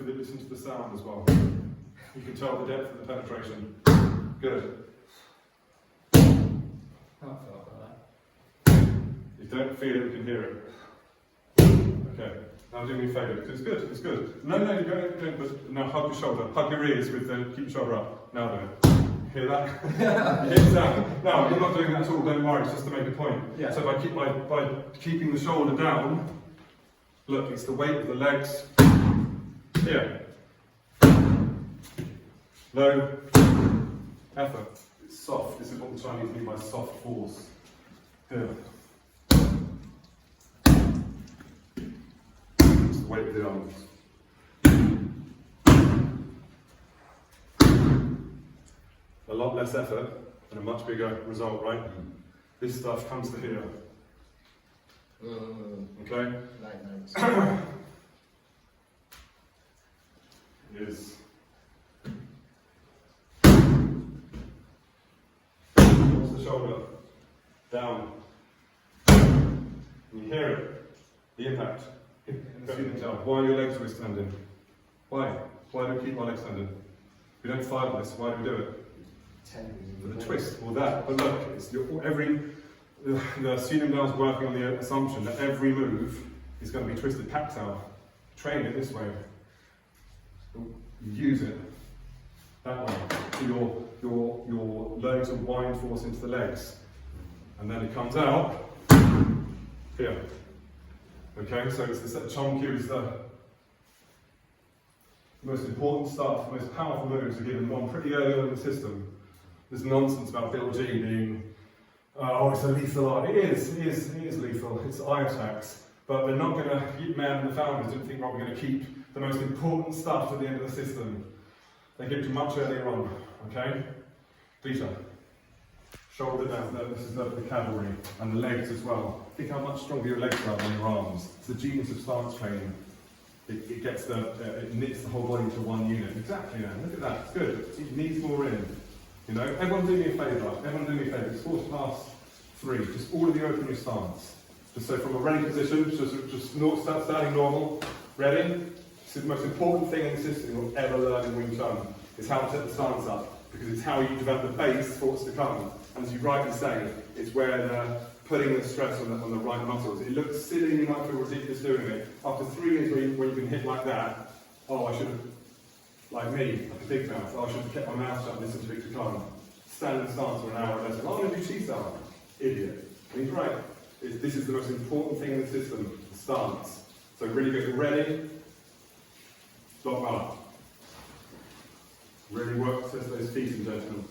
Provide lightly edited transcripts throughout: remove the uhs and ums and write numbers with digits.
listen to the sound as well. You can tell the depth of the penetration. Good. You don't feel it, you can hear it. Okay, now do me a favour, because it's good, it's good. No, you don't, but now hug your shoulder, hug your ears with the, keep your shoulder up. Now do it. Hear that? You hear the sound? No, you're not doing that at all, don't worry, it's just to make a point. Yeah. So by keeping the shoulder down, look, it's the weight of the legs. Here. Low. Effort. It's soft. This is what the Chinese mean by soft force. Here. It's the weight of the arms. A lot less effort and a much bigger result, right? This stuff comes to here. Okay? Is what's the shoulder? Down. You hear it? The impact. Why are your legs always standing? Why? Why do we keep our legs standing? We don't fight this, why do we do it? For the twist, or that. But look, it's the Tsun is working on the assumption that every move is going to be twisted. Tactile. Train it this way. Use it that way. So you're learning to wind force into the legs, and then it comes out here. Okay, so it's this Chongqi is the most important stuff, most powerful moves are given one pretty early on in the system. There's nonsense about Bill G being, oh, it's a lethal art. It is lethal. It's eye attacks, but they're not going to keep man and the founders didn't think, right, we're going to keep the most important stuff at the end of the system. They give it to much earlier on. Okay, Peter. Shoulder down, this is the cavalry, and the legs as well. Think how much stronger your legs are than your arms. It's the genius of stance training. It gets it knits the whole body into one unit. Exactly, man. Look at that. It's good. It needs more in. You know, everyone do me a favour. Everyone do me a favour. It's 3:15. Just all of you open your stance. Just so from a ready position, just start starting normal. Ready? This is the most important thing in the system you'll ever learn in Wing Chun. Is how to set the stance up, because it's how you develop the base for what's to come. And as you rightly say, it's where they're putting the stress on the right muscles. It looks silly, you might feel ridiculous doing it. After 3 years where you've been hit like that, oh, I should have, like me, like a big mouth, I should have kept my mouth shut and listened to Victor Khan. Stand in stance for an hour or less. I'm going to do Chi-Style. Idiot. And he's right. This is the most important thing in the system, the stance. So really good. Ready? Stop up. Really work, test those feet in, gentlemen.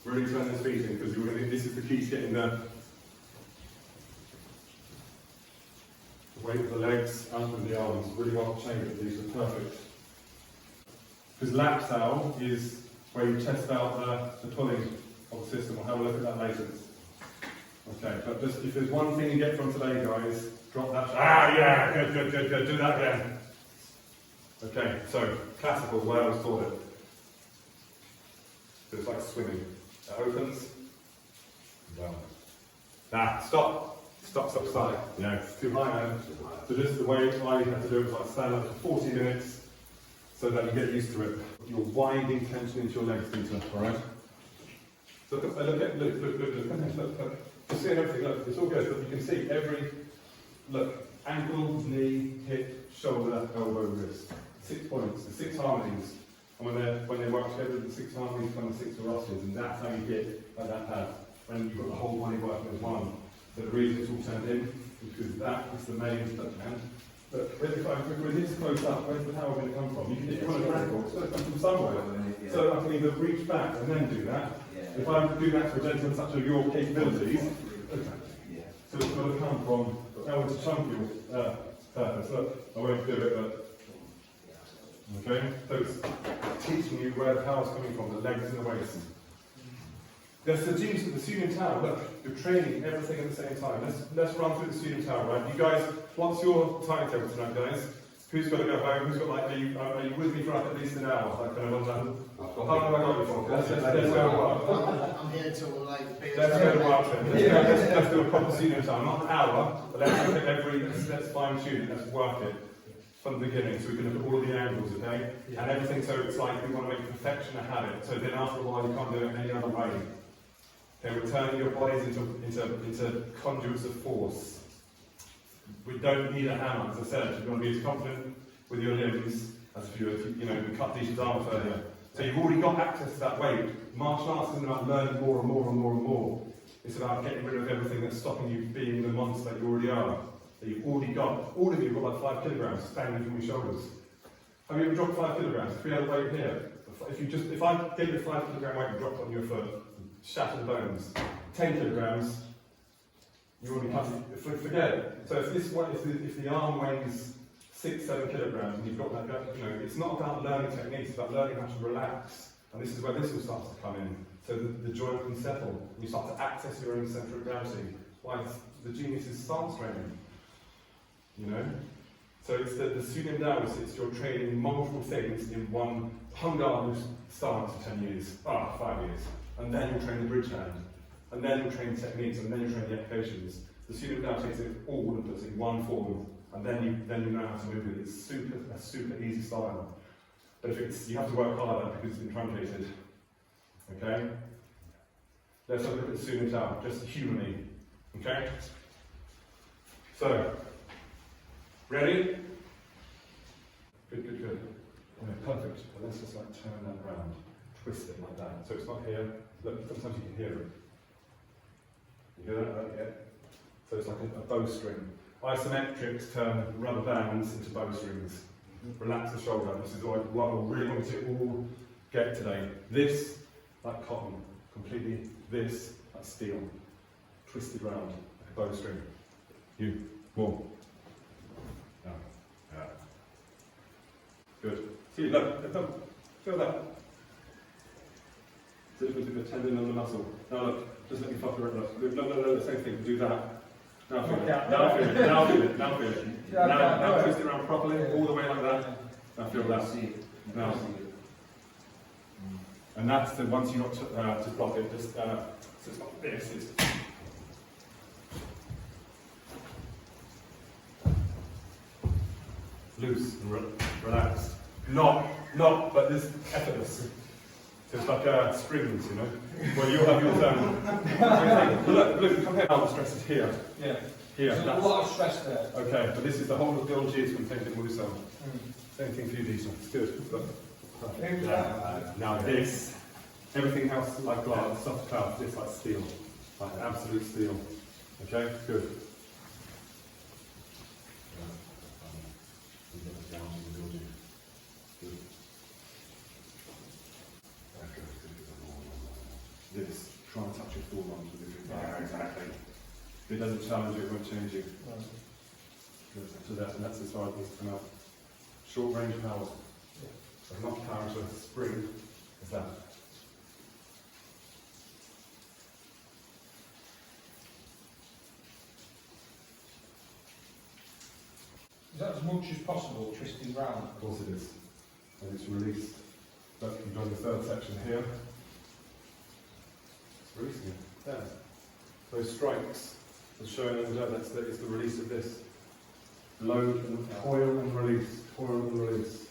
Really turn those feet in, because this is the key to getting the weight of the legs, out of the arms. Really well change it. These are perfect. Because lap style is where you test out the pulling of the system. We'll have a look at that later. Okay, but just if there's one thing you get from today, guys, drop that. Ah, yeah, good. Do that again. Okay, so classical, where I was taught it. So it's like swimming. It opens, down. Stop. Yeah, it's too high now. So just the way I had to do it was like stand up for 40 minutes so that you get used to it. You're winding tension into your legs, Peter, alright? So look. Just seeing everything, look, it's all good, but you can see look, ankle, knee, hip, shoulder, elbow, wrist. 6 points, the 6 harmonies. And when they work together, the 6 harmonies become the 6 velocities, and that's how you get like that pad. When you've got the whole body working as one. So the reason it's all turned in is because that is the main stuff, man. But when it's close up, where's the power going to come from? You want to grab it, it's got to come from somewhere. So I can either reach back and then do that. If I do that to a gentleman such as your capabilities, so it's got to come from elbow to chunky purpose. Look, I won't do it, but okay. So it's teaching you where the power's coming from, the legs and the waist. There's the genius of the Tsun Tower. Look, you're training everything at the same time. Let's run through the Tsun Tower, right? You guys, what's your timetable tonight, guys? Who's got to go home? Who's got like? Are you with me for like at least an hour? Like kind of how long have I got you for? Let's go to work. I'm here till like. Let's go to work then. Let's do a proper Tsun Tower, not an hour, but let's fine tune it. Let's work it. from the beginning, so we can look at all of the angles, okay? Yeah. And everything, so it's like we want to make perfection a habit. So then after a while, you can't do it any other way. Okay, we're turning your bodies into conduits of force. We don't need a hammer, as I said. You want to be as confident with your limbs as if you know, we cut Disha's arm earlier. So you've already got access to that weight. Martial arts isn't about learning more and more and more and more. It's about getting rid of everything that's stopping you being the monster that you already are. That you've already got. All of you have got like 5 kilograms standing from your shoulders. Have you ever dropped 5 kilograms? If we had a weight here, if I gave you a 5 kilogram weight and dropped it on your foot, shatter the bones. 10 kilograms, you already cut it. Forget it. So if the arm weighs 6, 7 kilograms and you've got that, you know, it's not about learning techniques, it's about learning how to relax. And this is where this all starts to come in. So the joint can settle, and you start to access your own centre of gravity. Why? The genius is stance training. You know? So it's the Tsun Dao, it's you're training multiple things in one. Hung stance for 10 years, 5 years. And then you'll train the bridge hand. And then you'll train techniques, and then you'll train the applications. The Tsun Dao takes it all and puts it in one form, and then you know how to move it. It's a super easy style. But if you have to work harder because it's been truncated. Okay? Let's have a look at the Tsun Dao, just humanly. Okay? So, ready? Good. Okay, perfect. But let's just like turn that around, twist it like that. So it's not here. Look, sometimes you can hear it. You hear that? Yeah. So it's like a bowstring. Isometrics turn rubber bands into bowstrings. Relax the shoulder. This is what I really want you to all get today. This, like cotton, completely. This, like steel, twisted round like a bowstring. You, more. Yeah. Good. See, look, feel that. So look at the tendon and the muscle. Now look, just let me fuck around. Look. No, the same thing. Do that. Now feel it. Now feel it. Now feel it. Now twist it around properly, all the way like that. Now feel that. Now. And that's the once you got to block it. Just so it's not this. It's loose and relaxed. Not, but this effortless. So it's like strings, you know. Well, you'll have your turn. Look, come here. Now the stress is here. Yeah. Here. There's a lot of stress there. Okay, but this is the whole of the old G's from taking it loose on. Same thing for you, Disha. It's good. Look. Perfect. Now this, everything else like glass, soft cloud, this like steel. Like absolute steel. Okay, good. This, try and touch your forearms with it. Yeah, exactly. If it doesn't challenge you, it won't change you. So that's as far as it needs to come out. Short range power. So not power to a spring, is that. Is that as much as possible, twisting round? Of course it is. And it's released. Look, you've done the third section here. It's releasing it. There. Those strikes are showing under that's the release of this. Load and coil and release. Coil and release.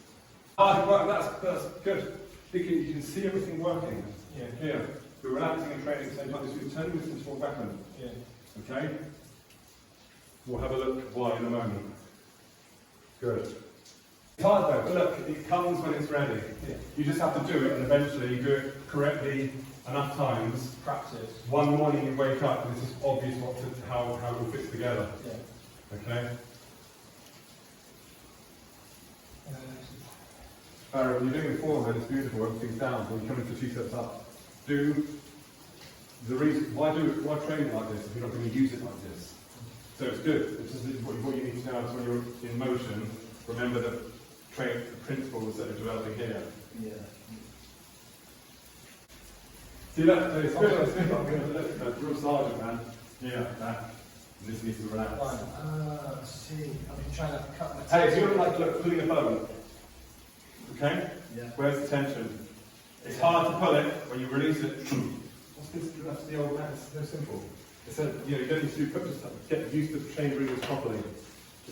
Well, that's good. You can see everything working. Yeah. Here. We're relaxing and training at the same time. We're turning this into a weapon. Yeah. Okay? We'll have a look why in a moment. Good. It's hard though, but look, it comes when it's ready. Yeah. You just have to do it, and eventually you do it correctly enough times. Practice. One morning you wake up and it's just obvious how it all fits together. Yeah. Okay? When you're doing it forward, it's beautiful, everything's down, when you come into 2 steps up. Why train it like this if you're not going to use it like this? So it's good. It's just what you need to know is when you're in motion, remember the principles that are developing here. Yeah. See that? It's good. It's good. I'm going to look at real sergeant, man. Yeah, that. This needs to relax. I see. I've been trying to cut my Hey, so you're like pulling a bow. Okay? Yeah. Where's the tension? It's hard to pull it when you release it. What's this? That's the old man. It's so simple. It said, you don't need to just get used to chambering this properly.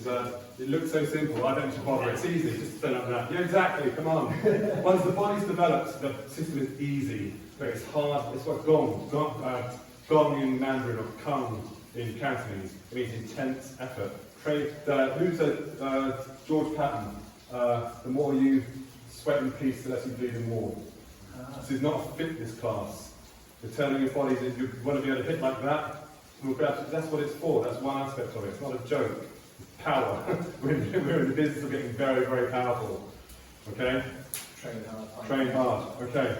It looks so simple, I don't bother, it's easy, just stand up now. Yeah, exactly, come on. Once the body's developed, the system is easy, but it's hard. It's what gong in Mandarin or kung in Cantonese. It means intense effort. George Patton, the more you sweat in peace, the less you bleed in war. This is not a fitness class. You're telling your body that you want to be able to hit like that. That's what it's for. That's one aspect of it. It's not a joke. It's power. We're in the business of getting very, very powerful. Okay? Train hard. Train hard. Okay.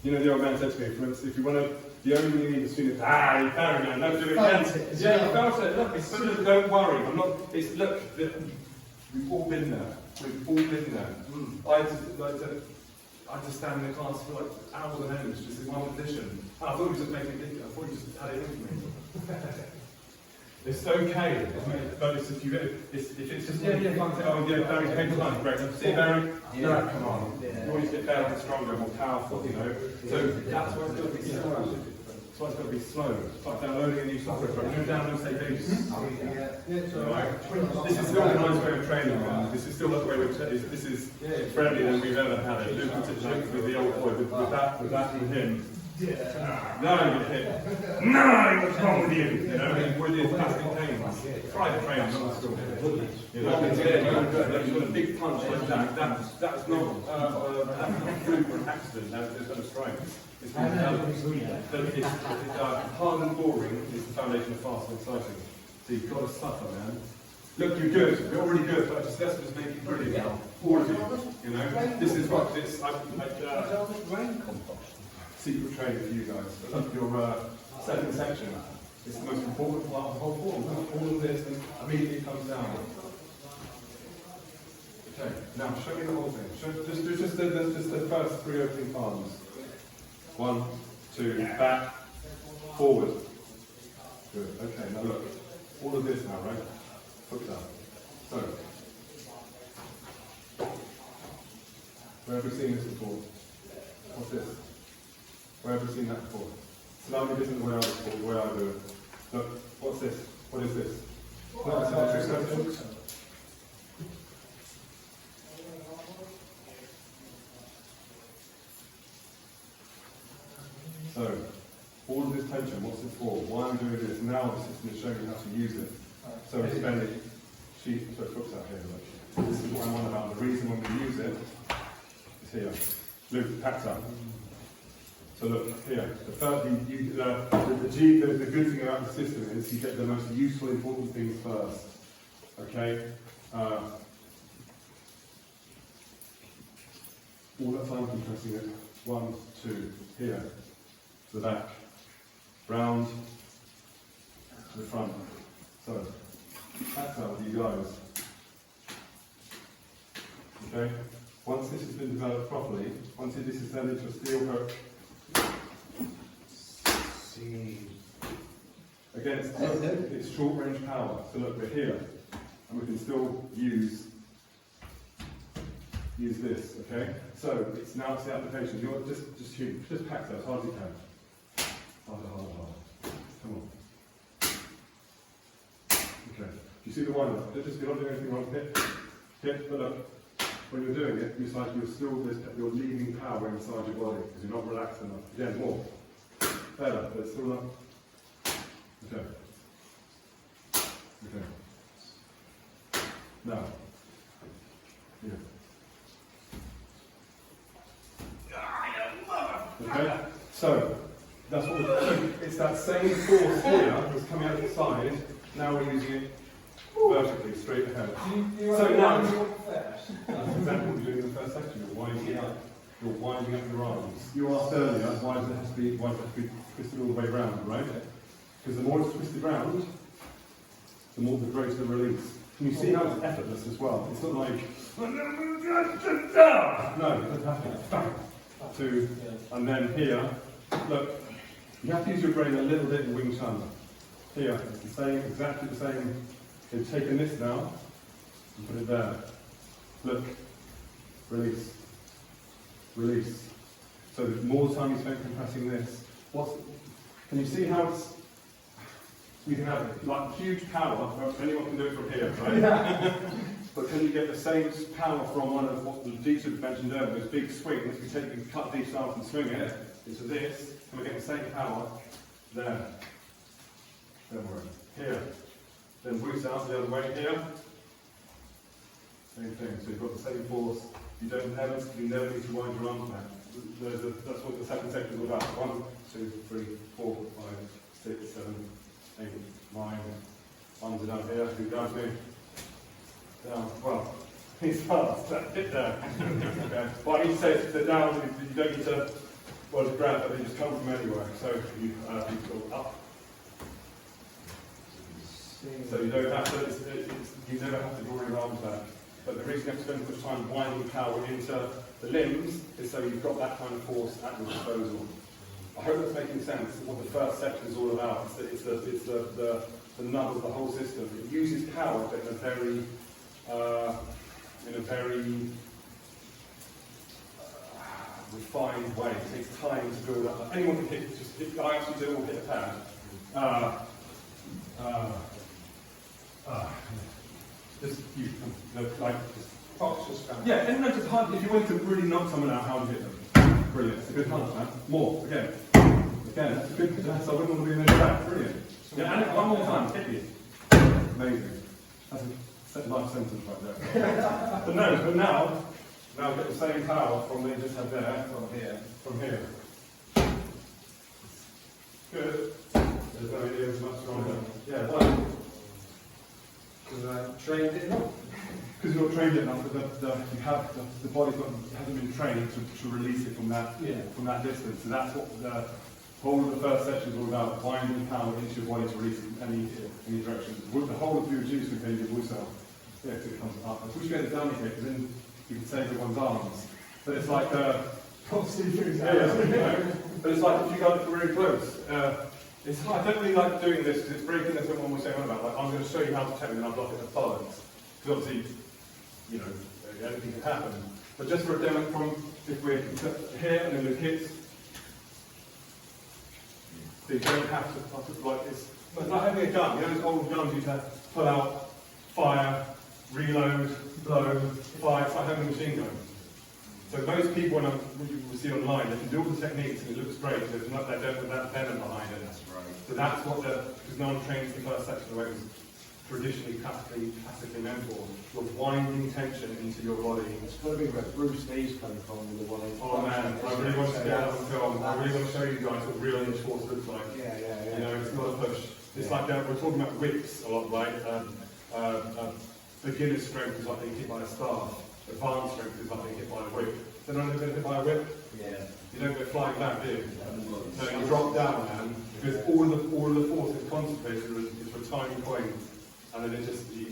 You know, the old man said to me, for instance, if you want to, the only thing you need is to you carry on, don't do it again. Yeah, you felt it. Look, it's don't worry. Look, we've all been there. We've all been there. I just stand in the class for like hours on end, just in one position. I thought you were just making it, I thought you just had it in me. It's okay, but if it's just, Barry's big time, great. See, Barry? Yeah, come on. You always get better and stronger, more powerful, you know. So that's why it's got to be slow. That's why it's got to be slow. It's like downloading a new software program. Go down and say boost. This is still a nice way of training, man. This is still the way we're training. This is friendlier than we've ever had it. Look with the old boy, with that and him. No, you hit. No, what's wrong with you? You know, with his plastic pains. Try the train, not the school. You know, you've got a big punch like that. That's not food for an accident. That's not a strike. It's hard and boring is the foundation of fast and exciting. So you've got to suffer, man. Look, you're good. You're already good, but let's just make you brilliant now. All of you. You know, this is what this. Secret training for you guys. I love your second section. It's the most important part of the whole form. All of this immediately comes down. Okay, now show me the whole thing. Just the first three opening palms. 1, 2, back, forward. Good. Okay, now look. All of this now, right? Hooked up. So, where have we seen this before? What's this? Where have we seen that before? Slightly different the way I do it. Look, what's this? What is this? So, all of this tension, what's it for? Why am I doing this? Now the system is showing you how to use it. So we spend it, hooks out here, look. This is what I'm on about. The reason when we use it is here. Look, packed up. So look, here, the good thing about the system is you get the most useful, important things first. Okay? All that time compressing it. 1, 2, here, to the back, round, to the front. So, that's out with you guys. Okay? Once this has been developed properly, once this is turned into a steel hook, again, it's short range power. So look, we're here, and we can still use this. Okay. So it's now the application. You're just pack that as hard as you can. Hard. Come on. Okay. You see the wind up? You're not doing anything wrong. Hit. But look, when you're doing it, it's like you're leaving power inside your body because you're not relaxed enough. Again, more. Better, but it's still not. Okay. Now. Here. Okay. So that's what it's that same force here that's coming out the side. Now we're using it vertically, straight ahead. So now that's exactly what you're doing in the first section. You're winding up. You're winding up your arms. You asked earlier, why does it have to be twisted all the way round, right? Because the more it's twisted round, the more the greater the release. Can you see how it's effortless as well? It's not like no, it doesn't have to. And then here, look, you have to use your brain a little bit in Wing Chun. Here, it's the same, exactly the same. They've taken this now and put it there. Look, release. Release. So the more time you spend compressing this, can you see how it's you can have like huge power, anyone can do it from here, right? But can you get the same power from one of what the Dieter mentioned earlier, those big swings? You cut Dieter's arms and swing it into this, and we get the same power there. Don't worry. Here. Then boost out the other way here. Same thing. So you've got the same force. You never need to wind your arms back. That's what the second section is all about. 1, 2, 3, 4, 5, 6, 7, 8, 9. Arms are down here. Who down me? Down. Well, he's fast. Hit there. Okay. But he says that down, you don't need to grab, but they just come from anywhere. So you go up. So you don't have to. You never have to draw your arms back. But the reason you have to spend so much time winding power into the limbs is so you've got that kind of force at your disposal. I hope that's making sense. What the first section is all about. It's the nub of the whole system. It uses power, but in a very refined way. It takes time to build up. Anyone can hit. I actually do all hit a pad. Just you like just Fox's fan. yeah. Anyone just hard. If you want to really knock someone out, how do you hit them? Brilliant. It's a good punch, man. More again. That's a good. That's I wouldn't want to be in the back. Brilliant. Yeah, and one more time. Hit you. Amazing. That's a life sentence right there. but now get the same power from what you just had there. From here. Good. There's no idea as much stronger. Yeah. One. Because I trained it enough. Because you're not trained enough, the body hasn't been trained to release it from that distance. So that's what the whole of the first section is all about: winding power into your body to release it in any direction. The whole of your juice can your voice out. Yeah, it comes up. I wish you had it down here, because then you can save everyone's arms. But it's like but it's like if you go really close. It's hard. I don't really like doing this because it's breaking this what we're saying about. Like, I'm going to show you how to take it and I'll block it with balance. Because obviously, anything can happen. But just for a demo from, if we're here and then the kids, so you don't have to, like this. It's like having a gun. You know those old guns you used to pull out, fire, reload, blow, fire. It's like having a machine gun. So most people, when you see online, they can do all the techniques and it looks great. There's not that with that venom behind it. That's right. So that's what because no one trains the first section the way it was traditionally classically meant for. You're winding tension into your body. It's got to be where Bruce Lee's come from with the one. Oh man, I really want to get that on film. I really want to show you guys what real inch force looks like. Yeah. You know, it's not a push. It's like we're talking about whips a lot, right? Beginner's strength is like being hit by a staff. Advanced strength is like being hit by a whip. So not been hit by a whip? Yeah. You don't go flying back, do you? So you drop down, man, because all of the force is concentrated into a tiny point, and then it just you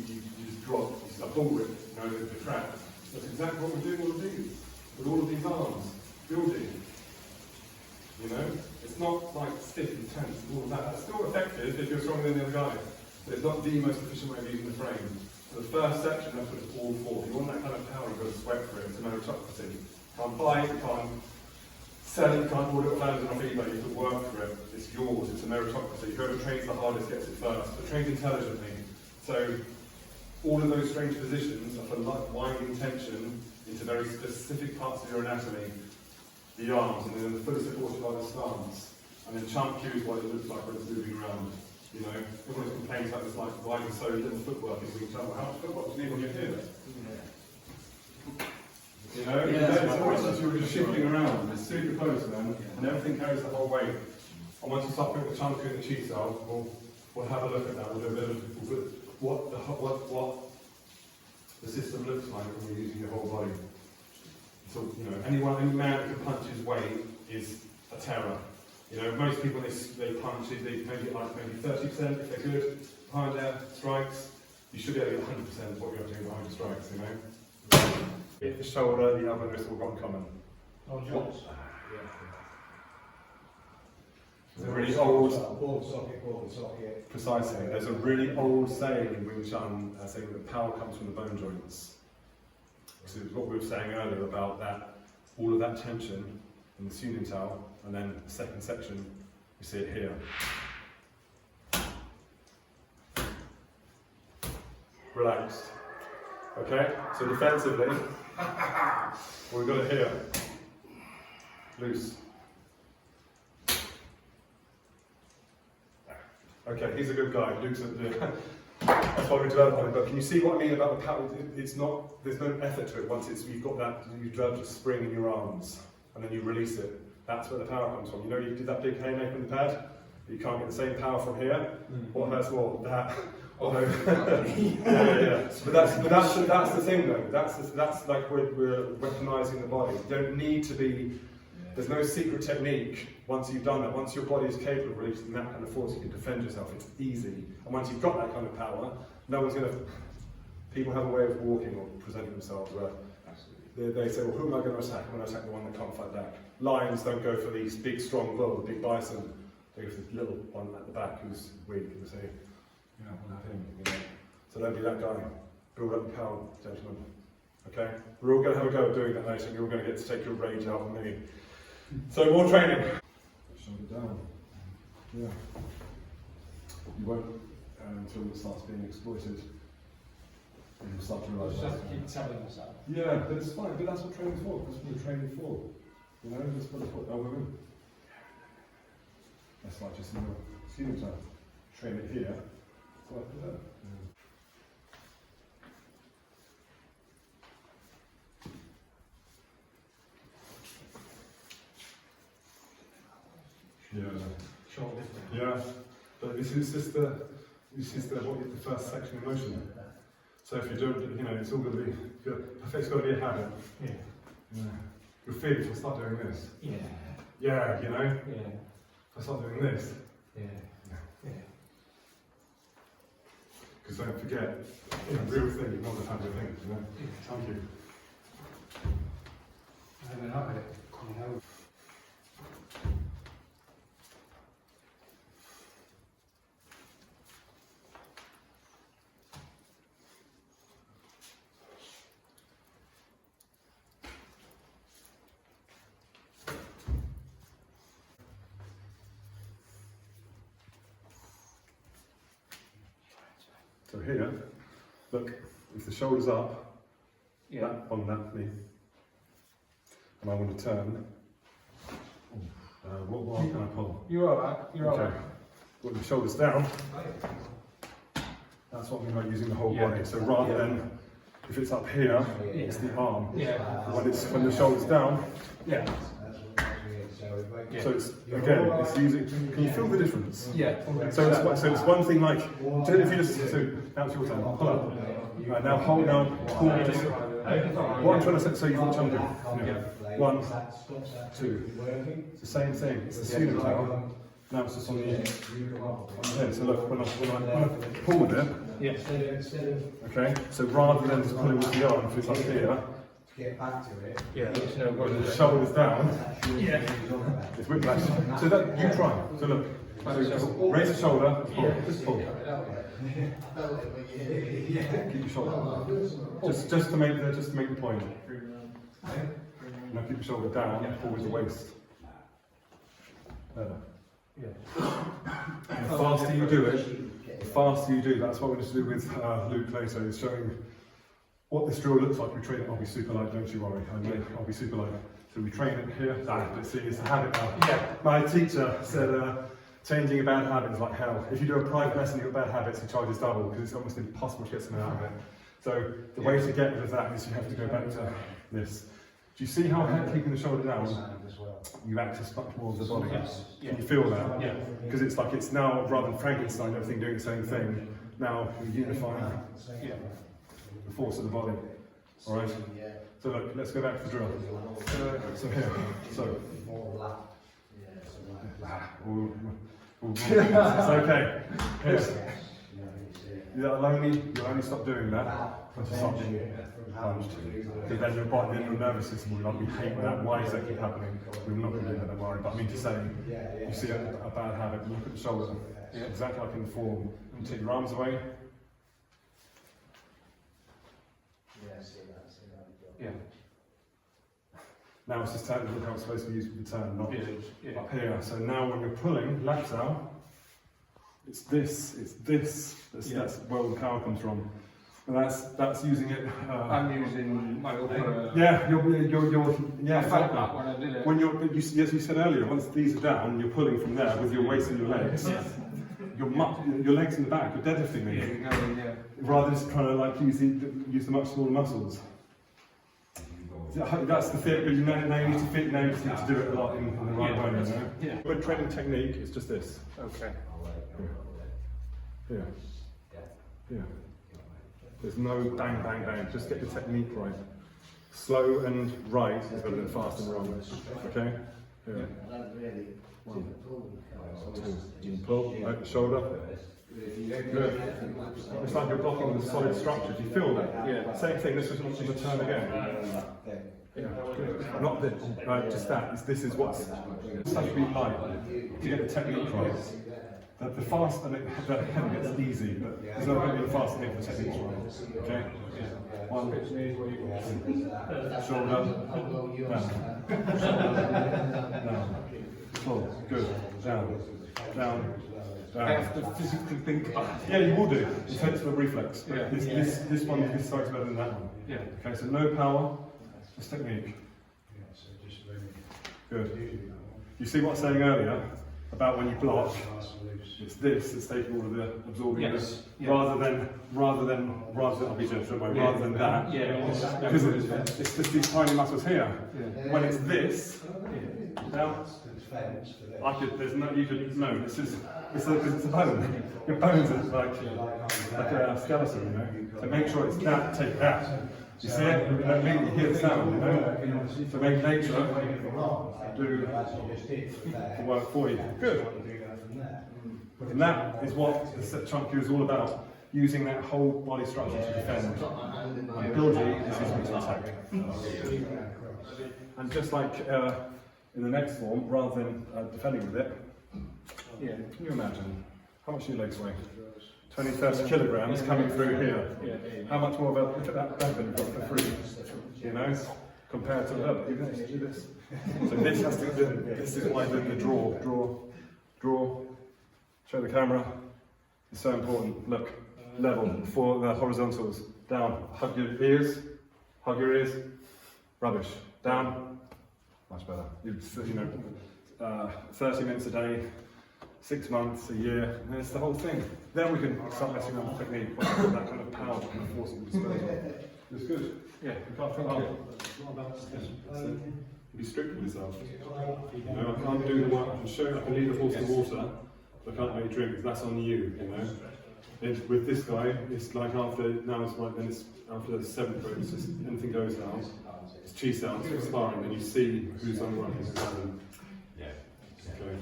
just drop. It's a bull whip, the track. That's exactly what we're doing with all of these arms, building. You know, it's not like stiff and tense, all of that. That's still effective if you're stronger than the other guy, but it's not the most efficient way of using the frame. So the first section, that's what it's all for. If you want that kind of power, you've got to sweat for it. It's a meritocracy. You can't buy it, you can't sell it, you can't order it off eBay, you have to work for it. It's yours, it's a meritocracy. Whoever trains the hardest gets it first, but trains intelligently. So all of those strange positions are for winding tension into very specific parts of your anatomy, the arms, and then the fully supported by the stance. And then chunk cue is what it looks like when it's moving around. You know, everyone complains about this, like, why is so little footwork in Wing Chun? How much footwork do you need when you're here? You know, it's just you're just shifting around. It's super close, man, and everything carries the whole weight. And once you start putting the chunk in the chi cell, we'll have a look at that. We'll do a bit of what the system looks like when we're using your whole body. So, any man who can punch his weight is a terror. You know, most people they punch it, they maybe 30% if they're good behind their strikes. You should be able to get 100% of what you're doing behind your strikes. You know, hit the shoulder, the elbow, and wrist all got in common. Oh, Jones. It's a really old. Ball socket. Precisely. There's a really old saying in Wing Chun saying that power comes from the bone joints. So it's what we were saying earlier about that, all of that tension in the Tsun Tao, and then the second section, you see it here. relaxed. Okay, so defensively, we've got it here, loose. Okay, he's a good guy. Luke's that's why we developed it. But can you see what I mean about the power? It's not. There's no effort to it. Once you've got that, you develop a spring in your arms, and then you release it. That's where the power comes from. You know, you did that big haymaker in the pad. You can't get the same power from here. What hurts more? That. yeah. But that's the thing though. That's like we're weaponizing the body. You don't need to be. There's no secret technique. Once you've done that, once your body is capable of releasing that kind of force, you can defend yourself. It's easy. And once you've got that kind of power, no one's going to. People have a way of walking or presenting themselves where they say, well, who am I going to attack? I'm going to attack the one that can't fight back. Lions don't go for these big, strong bull, the big bison. They go for the little one at the back who's weak, and they say, yeah, we'll have him. You know. So don't be that guy. Build up your power, gentlemen. Okay? We're all going to have a go at doing that later, and you're all going to get to take your rage out on me. So more training. Shut it down. Yeah. You won't until it starts being exploited. And you'll start to realise Just that. have to keep telling yourself. Yeah, but it's fine. But that's what training's for. That's what we're training for. You know, just put the elbow in. That's like just in your student time. Train it here. It's like that. Yeah. Short distance. Yeah. But this is the first section of motion. So if you're doing, you know, it's all going to be, it's got to be a habit. Yeah. Yeah. Your feet will start doing this. Yeah. Yeah, you know. Yeah. If I start doing this. Yeah. Yeah. Because don't forget, the real thing, not the habit thing, you know. Thank you. I haven't had it. You know. So here, look, if the shoulder's up, Yeah. that on that knee, and I want to turn, what can I pull? You're alright. You're Okay. alright. Put the shoulders down. That's what I mean by using the whole body. So rather than, if it's up here, it's the arm. Yeah. When the shoulder's down, Yeah. so it's, again, it's using, can you feel the difference? Yeah. So it's one thing like, if you just, so now it's your turn, pull up. Right, now hold down, pull, just, what I'm trying to say, so you've got to do. Yeah. 1, 2. It's the same thing, it's the student tower. Now it's just on the end. So look, when I pull with it, okay, so rather than just pulling with the arm, if it's up here, Yeah. There's no when the shoulder's down, Yeah. it's whiplash. So that, you try. So look, so raise the shoulder, pull, just pull. Keep your shoulder up. Just to make the point. Now keep your shoulder down, pull with the waist. Better. The faster you do it, the faster you do. That's what we're going to do with Luke later. Is showing what this drill looks like. We train it. I'll be super light, don't you worry. I'll be super light. So we train it here. But see, it's a habit now. Yeah. My teacher said changing a bad habit is like hell. If you do a private lesson, you've got bad habits, he charges double because it's almost impossible to get something out of it. So the way to get rid of that is you have to go back to this. Do you see how keeping the shoulder down, you access much more of the body? Yes. Can you feel that? Yeah. Because it's like it's now, rather than Frankenstein, everything doing the same thing, now we unify Yeah. the force of the body. Alright? So look, let's go back to the drill. So here, so. It's okay. Here. You'll only stop doing that once you start being punched. Because then your nervous system will not be hating that. Why does that keep happening? We're not going to do that, don't worry. But I mean to say, you see a bad habit, look at the shoulder. Exactly like in the form. You take your arms away. Yeah. Now it's just turn, look how it's supposed to be used with the turn, not Yeah. up here. So now when you're pulling, lats out, it's this, that's where all the power comes from. And that's using it. I'm using my upper. Yeah, you're I felt that when I did it. When as you said earlier, once these are down, you're pulling from there with your waist and your legs. Your legs in the back, you're deadlifting me. Yeah. Rather than just trying to like use the much smaller muscles. That's the thing. You need to do it a lot in the right way. You know? Yeah. Good training technique is just this. Okay. Here. Here. There's no bang, bang, bang. Just get your technique right. Slow and right is better than fast and wrong. Okay? Here. 1, 2. You pull, right, the shoulder. Good. It's like you're blocking the solid structure. Do you feel that? Yeah. Same thing, this is the turn again. Yeah, good. Not this, just that. This is what's such a big light to get the technique right. The fast and the heavy gets easy, but there's no going to be the fast and the technique right. Okay? 1, 2, shoulder, down. Pull, good. Down. I have to physically think about it. Yeah, you will do. It takes the reflex. Yeah. This one, this side's better than that one. Yeah. Okay, so no power, just technique. Good. You see what I was saying earlier about when you block? It's this that's taking all of the absorbing this, rather than I'll be gentle, rather than that. Yeah. Because it's just these tiny muscles here. When it's this, now it's a bone. Your bones are like a skeleton, you know. So make sure it's that, take that. You see it? You don't mean you hear the sound, you know. So make nature do the work for you. Good. And that is what the set chunky is all about. Using that whole body structure to defend. And Bilgi is using to attack. And just like in the next form, rather than defending with it, yeah, can you imagine how much your legs weigh? 20, 30 kilograms coming through here. How much more of a, look at that bend you've got for free, you know, compared to do this. So this has to, this is why the draw, show the camera, it's so important. Look, level for the horizontals, down, hug your ears, rubbish, down, much better. You know, 30 minutes a day, 6 months, a year, and it's the whole thing. Then we can start messing around with technique, that kind of power and forcible disposal. It's good. Yeah, you can't think of it. Be strict with yourself. You know, I can't do the work, I can show, I can lead the horse to water, but I can't make you drink, that's on you, you know. And with this guy, it's like after, now it's like, then it's after the 7th round, it's just anything goes now. It's cheese sounds, it's sparring, and you see who's on work, who's having. Yeah. Okay.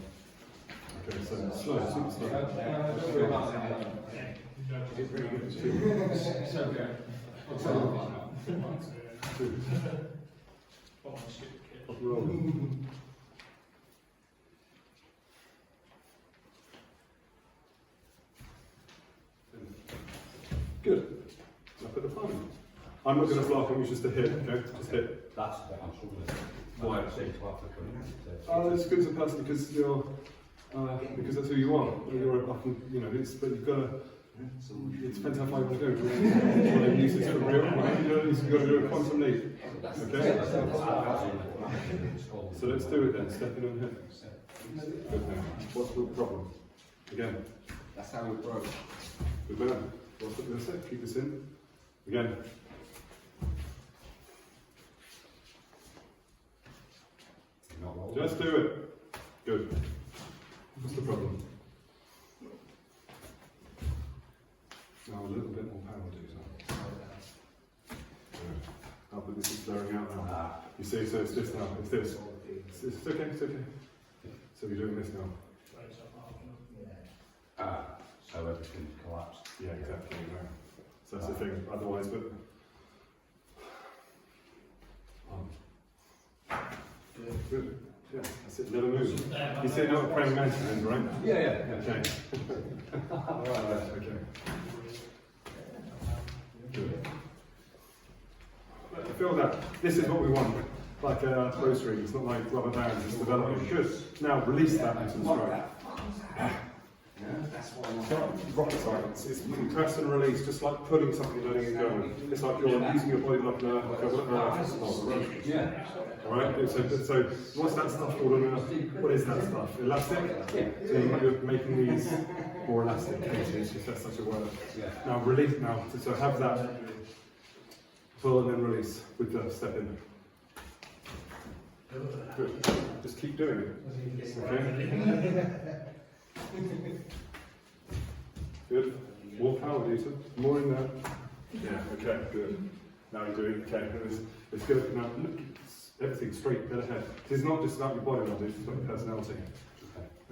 Okay, so slow, super slow. Good. Up at the front. I'm not going to block, I'm just a hit, okay? Just hit. That's what I'm struggling. Why? Oh, it's good as a person because you're, because that's who you are. You're you know, it's, but you've got to, it depends how far you want to go. Do you want to use this for real? Right? You've got to do a quantum leap. Okay? So let's do it then, stepping on here. Good man. What's the problem? Again. That's how it broke. Good man. What's it going to say? Keep this in. Again. Just do it. Good. What's the problem? Now a little bit more power, do so. Oh, but this is blurring out now. You see, so it's this now. It's this. It's okay, it's okay. So you're doing this now. So everything's collapsed. Yeah, exactly. You know. So that's the thing. Otherwise, but. Good. Yeah, that's it. Never move. You see how praying mantis is, right? Yeah. Okay. Right, okay. Good. I feel that this is what we want. Like a bowstring, it's not like rubber bands, it's developing. Good. Now release that into the stroke. That's what It's not rocket science. It's press and release, just like pulling something and letting it go. It's like you're using your body like a Yeah. Alright, so what's that stuff called? What is that stuff? Elastic? So you're making these more elastic cases, if that's such a word. Yeah. Now release, so have that pull and then release with the step in. Good. Just keep doing it. Okay? Good. More power, Lisa. More in there. Yeah, okay, good. Now you're doing it. Okay, it's good. Now look, everything straight, dead ahead. It's not just about your body, it's about your personality.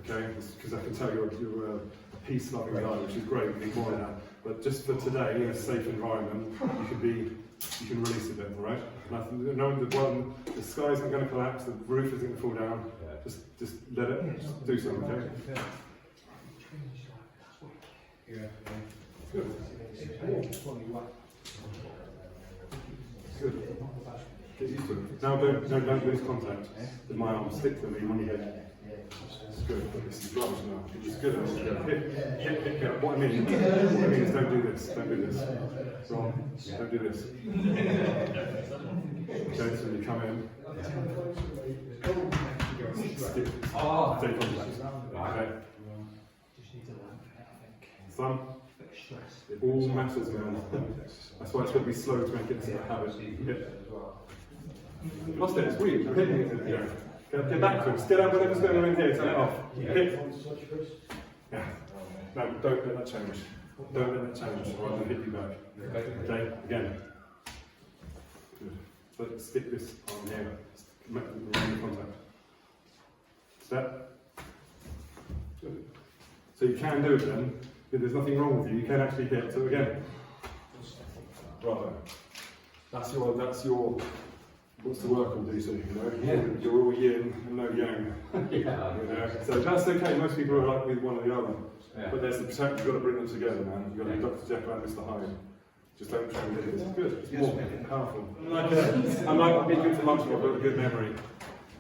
Okay? Because I can tell you're a peace-loving guy, which is great. We need more of that. But just for today, in a safe environment, you can release a bit, all right? Knowing the sky's not going to collapse, the roof isn't going to fall down. Just let it do something, okay? Yeah. Good. Good. Get used to it. Now don't lose contact with my arm. Stick to me on your head. It's good. This is rubbish now. It's good. Hit. What I mean is don't do this. Don't do this. Wrong. Don't do this. Okay, so you come in. Stick. Take contact. Okay. Thumb. It all matters, man. That's why it's got to be slow to make it a habit. Hit. Lost it. It's weird. You're hitting it. Get back to it. Get out whatever's going on in here. Turn it off. Hit. Yeah. No, don't let that change. Don't let that change. Rather than hit you back. Okay. Again. Good. So stick this on here. Remain contact. Step. Good. So you can do it then. There's nothing wrong with you. You can actually hit. So again. Bravo. That's your. What's the work on DC? You're all yin and no yang. So that's okay. Most people are like with one or the other. Yeah. But there's the potential. You've got to bring them together, man. You've got to be Dr. Jekyll and Mr. Hyde. Just don't try and do this. It's good. It's more powerful. I'm like being good for lunch, but I've got a good memory.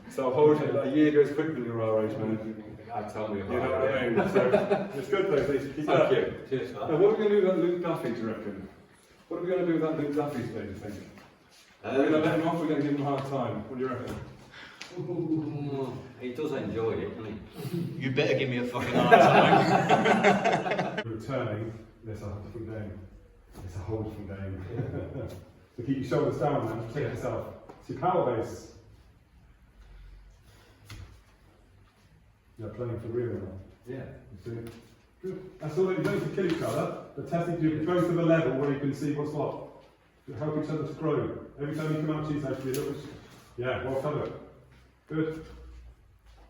So I'll hold it. A year goes quicker than your our age, man. Tell me about you know what I mean? So it's good though. Keep it up. Cheers, man. Now, what are we going to do with that Luke Duffy, do you reckon? What are we going to do with that Luke Duffy today, do you think? We're going to let him off, we're going to give him a hard time. What do you reckon? He does enjoy it, doesn't he? You better give me a fucking hard time. Returning, that's a different game. It's a whole different game. So keep your shoulders down, man. Protect yourself. It's your power base. You're playing for real now. Yeah. You see? Good. That's all. You don't have to kill each other, but testing you both of a level where you can see what's what. To help each other to grow. Every time you come out, she's actually a little bit. Yeah, well covered. Good.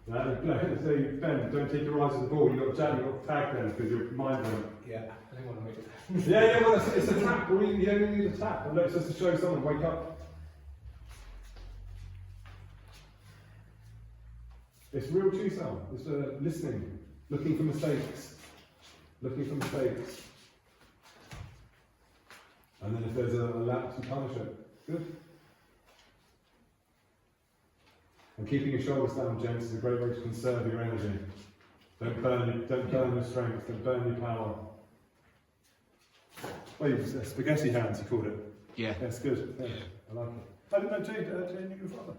Now, so Ben, don't take your eyes off the ball. You've got to tag them because you're mind blowing. Yeah, I don't want to make it. Yeah, well, it's a tap. You only need a tap. And it's just to show someone, wake up. It's real Tsun. It's listening, looking for mistakes. Looking for mistakes. And then if there's a lapse, you punish it. Good. And keeping your shoulders down, gents, is a great way to conserve your energy. Don't burn your strength, don't burn your power. Well, spaghetti hands, you called it. Yeah. That's good. Yeah, I like it. I didn't know Jay knew your father.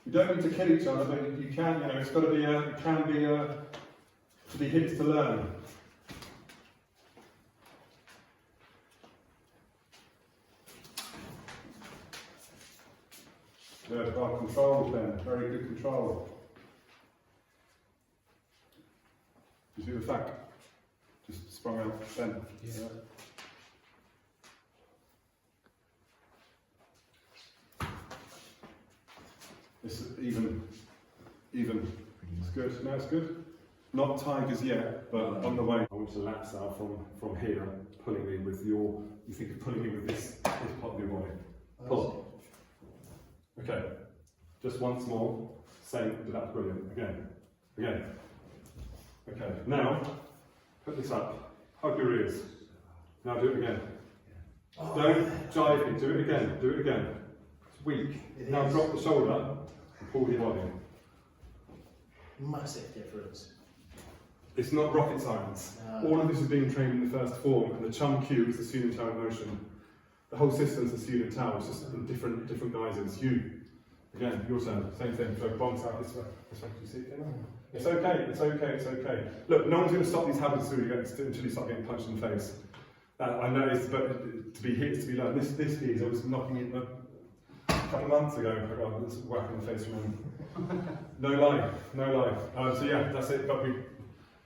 You don't need to kill each other, but you can, it's got to be, to be hits to learn. Good, well, control, Ben. Very good control. You see the fact? Just sprung out, Ben. Yeah. It's even. It's good. No, it's good. Not tigers yet, but on the way. I want you to lapse out from here, pulling me with your. You think of pulling me with this part of your body. Pull. Okay. Just once more. Same. That's brilliant. Again. Okay. Now, put this up. Hug your ears. Now do it again. Don't jive it. Do it again. It's weak. Now drop the shoulder and pull your body. Massive difference. It's not rocket science. All of this is being trained in the first form, and the Chum Q is the student tower in motion. The whole system's the student tower, it's just in different guises. You, again, your turn, same thing. So bombs out this way. This way, can you see it? It's okay, it's okay, it's okay. Look, no one's going to stop these habits until you start getting punched in the face. I know, but to be hit is to be learned. This geezer was knocking it a couple of months ago. I got this whack in the face from him. No lie, no lie. So yeah, that's it. But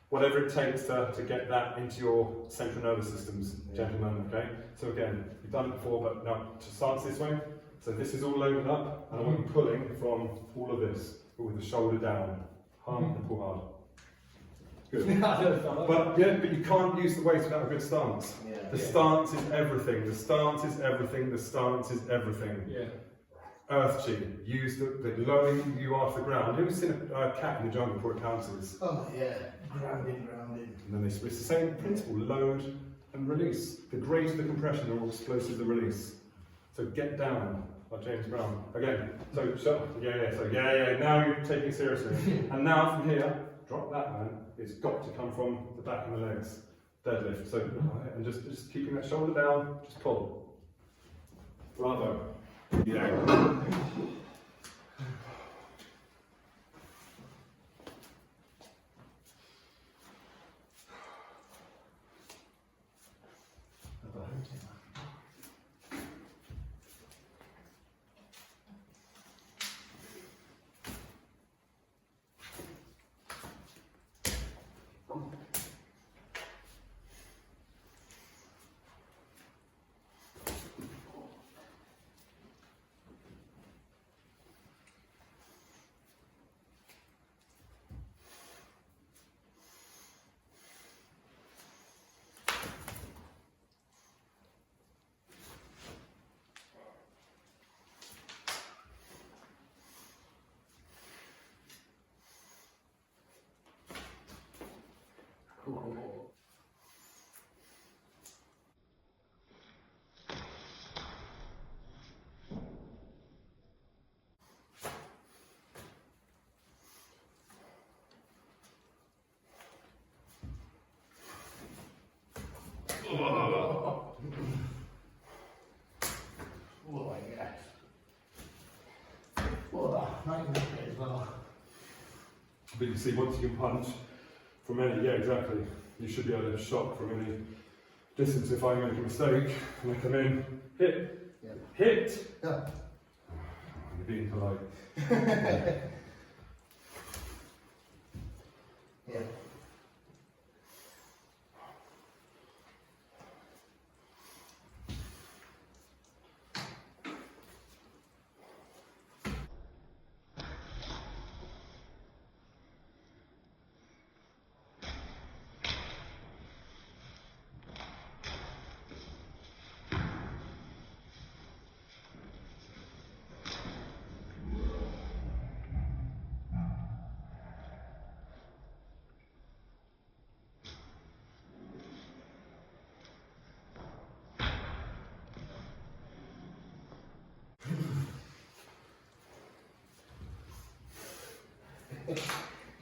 whatever it takes to get that into your central nervous systems, gentlemen. Okay. So again, you've done it before, but now to start this way. So this is all loaded up, and I want you pulling from all of this, but with the shoulder down. Hard and pull hard. Good. But you can't use the weight without a good stance. Yeah. The stance is everything. The stance is everything. The stance is everything. Yeah. Earth Chi. Use the lower you are off the ground. Have you ever seen a cat in the jungle before it pounces? Oh yeah, grounding. And then it's the same principle. Load and release. The greater the compression, the more explosive the release. So get down, like James Brown. Again. So yeah. Now you're taking it seriously. And now from here, drop that man. It's got to come from the back and the legs. Deadlift. So and just keeping that shoulder down. Just pull. Bravo. Yeah. Oh yeah. Oh, nice as well. But you see, once you can punch from any, yeah, exactly, you should be able to shot from any distance. If I make a mistake and I come in, hit, Yeah. hit. Yeah. You're being polite. Yeah.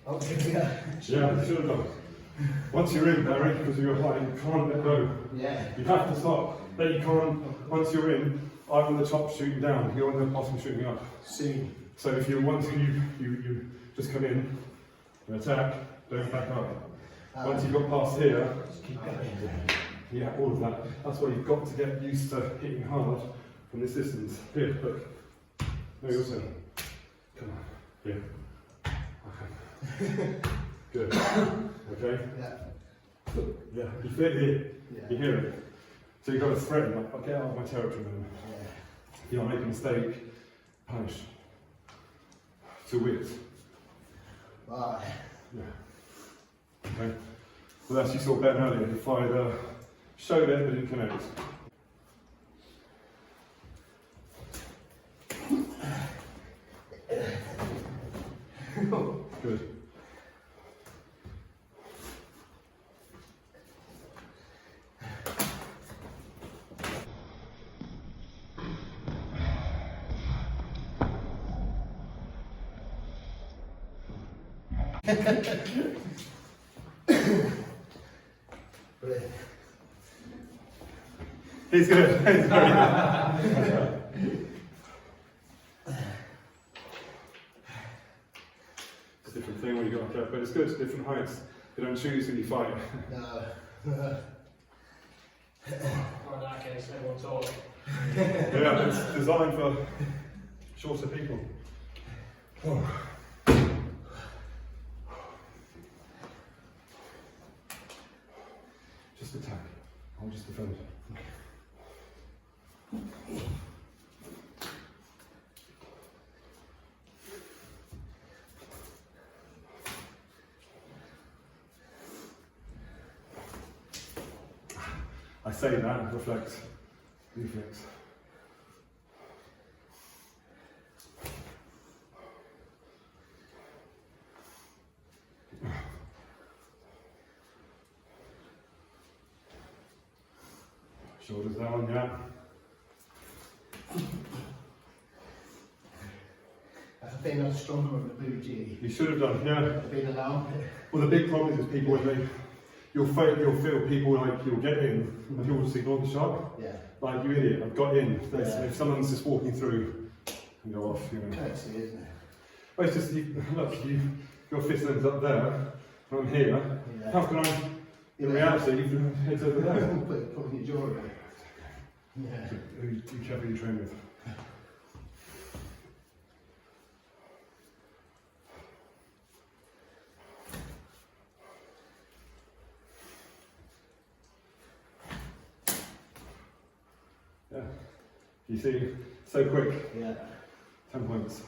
Okay, yeah. Yeah, should have done. Once you're in, Barry, because of your height, you can't let go. Yeah. You have to stop. But you can't, once you're in, I'm on the top shooting down, you're on the bottom shooting up. See. So if you want to, you just come in and attack, don't back up. Once you've got past here, Just keep going. yeah, all of that. That's why you've got to get used to hitting hard from this distance. Here, look. No, your turn. Come on. Here. Okay. Good. Okay? Yeah. Yeah, you feel it. Yeah. You hear it. So you've got to threaten, like, I'll get out of my territory then. Yeah. If you make a mistake, punish. To wit. Right. Yeah. Okay. Well, as you saw Ben earlier, he fired showed it but didn't connect. Good. Brilliant. He's good. He's very good. It's a different thing when you got up, but it's good. Different heights. You don't choose who you fight. No. Or in that case, they won't talk. Yeah, it's designed for shorter people. Oh. Just attack. I'll just defend. I say that, reflex. Reflex. Shoulders down, yeah. I think that's stronger on the booty. You should have done, yeah. Been allowed. Well, the big problem is people when you'll feel people like you'll get in and people just ignore the shot. Yeah. Like, you idiot, I've got in. Yeah. If someone's just walking through and go off, you know. Courtesy, isn't it? Well, it's just, your fist ends up there, and I'm here. Yeah. How can I, in reality, your head's over there? Put your jaw in. Yeah. Be careful who you train with. Yeah. You see, so quick. Yeah. 10 points.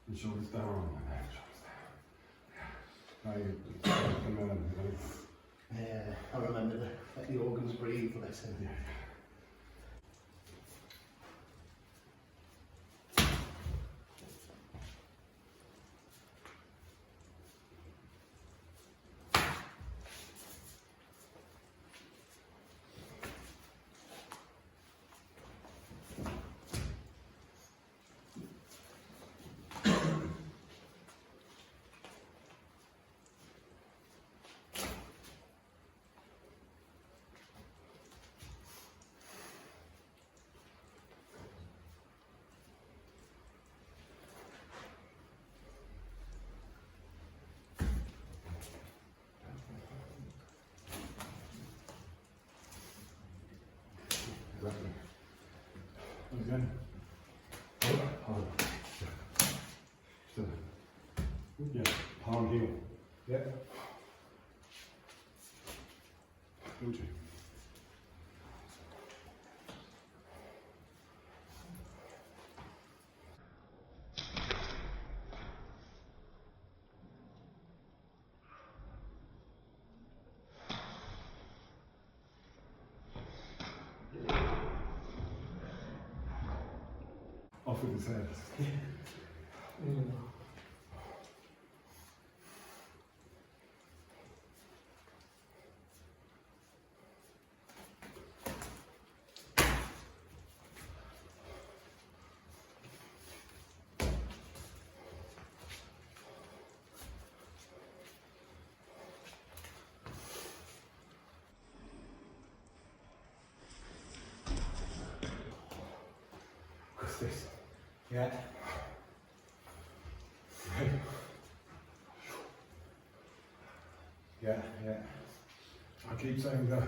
And shoulders down. Shoulders down. Now you Yeah. I remember let the organs breathe lesson. Yeah. Exactly. Again. Palm. Yeah, palm heel. Yeah. Gucci. Off with his head. What's this? Yeah. Yeah, yeah. I keep saying the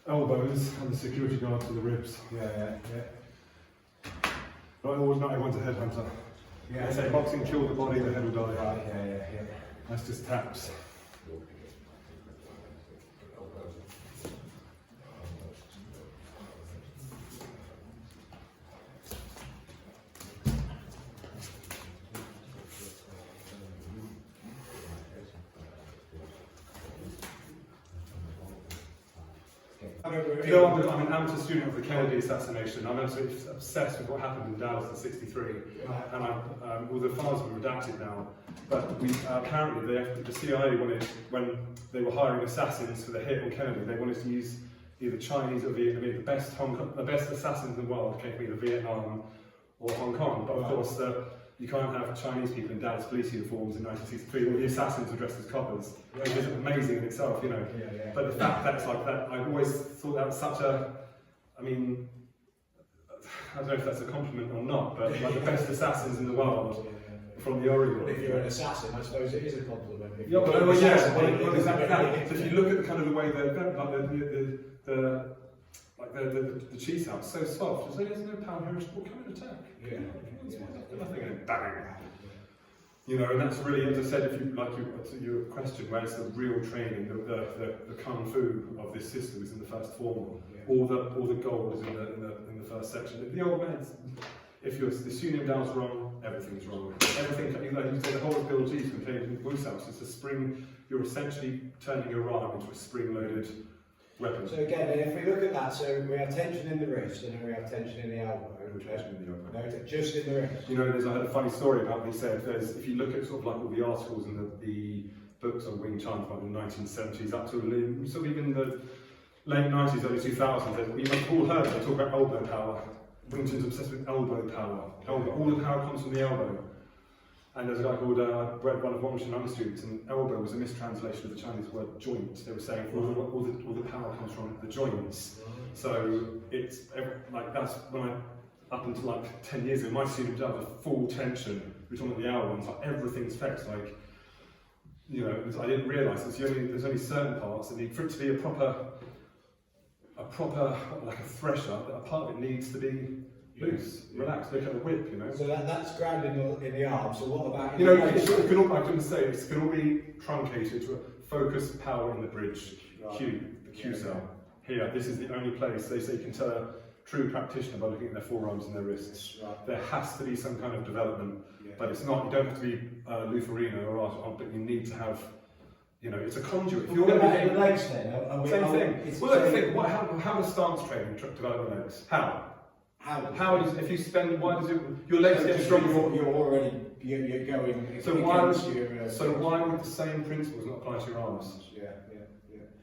elbows and the security guard to the ribs. Yeah. Not everyone's a headhunter. Yeah. They say boxing kill the body, the head will die. Right, yeah. That's just taps. I'm an amateur student of the Kennedy assassination. I'm absolutely obsessed with what happened in Dallas in '63, and well, the files were redacted now. But apparently, the CIA wanted, when they were hiring assassins for the hit on Kennedy, they wanted to use either Chinese or Vietnamese. The best assassins in the world came from either Vietnam or Hong Kong. But of course, you can't have Chinese people in Dallas police uniforms in 1963, all the assassins were dressed as coppers. Which is amazing in itself, you know. But the fact that it's like that, I always thought that was such a, I mean, I don't know if that's a compliment or not, but like the best assassins in the world from the Orient. But if you're an assassin, I suppose it is a compliment. If Yeah, you're well, an well, yeah, assassin, well, exactly that. So if you look at the kind of the way the cheese house, so soft. There's no power here. Well, come and attack. Yeah. Nothing, and bang. You know, and that's really, as I said, if you like your question, where it's the real training, the kung fu of this system is in the first form. All the gold is in the first section. The old meds, if the Tsun Dao's wrong, everything's wrong. Everything, like you say, the whole of Bill G's contained in Wu House. It's a spring. You're essentially turning your arm into a spring-loaded weapon. So again, if we look at that, so we have tension in the wrist and then we have tension in the elbow. Tension in the elbow. No, just in the wrist. You know, I heard a funny story about they said if you look at sort of like all the articles and the books on Wing Chun from the 1970s up to sort of even the late 90s, early 2000s, you might all heard they talk about elbow power. Wing Chun's obsessed with elbow power. All the power comes from the elbow. And there's a guy called, I read one of Wong Shen students, and elbow was a mistranslation of the Chinese word joint. They were saying all the power comes from the joints. So it's like that's when up until like 10 years ago, my student did the full tension. We're talking about the hour ones, like everything's fixed. Like, you know, I didn't realise there's only certain parts that need, for it to be a proper like a thresher, a part of it needs to be loose, relaxed, like a whip, you know. So that's grounded in the arm. So what about you know? It can all, I can say it can all be truncated to a focused power in the bridge, Q, the Q cell. Here, this is the only place they say you can tell a true practitioner by looking at their forearms and their wrists. Right. There has to be some kind of development, but it's not. You don't have to be Luferino or art, but you need to have. You know, it's a conduit. If you're what going to about be the legs then? same thing. Well, look, think, how does stance training develop the legs? How does if you spend? Why does it? Your legs get stronger. You're already you're going. So why would the same principles not apply to your arms? Yeah.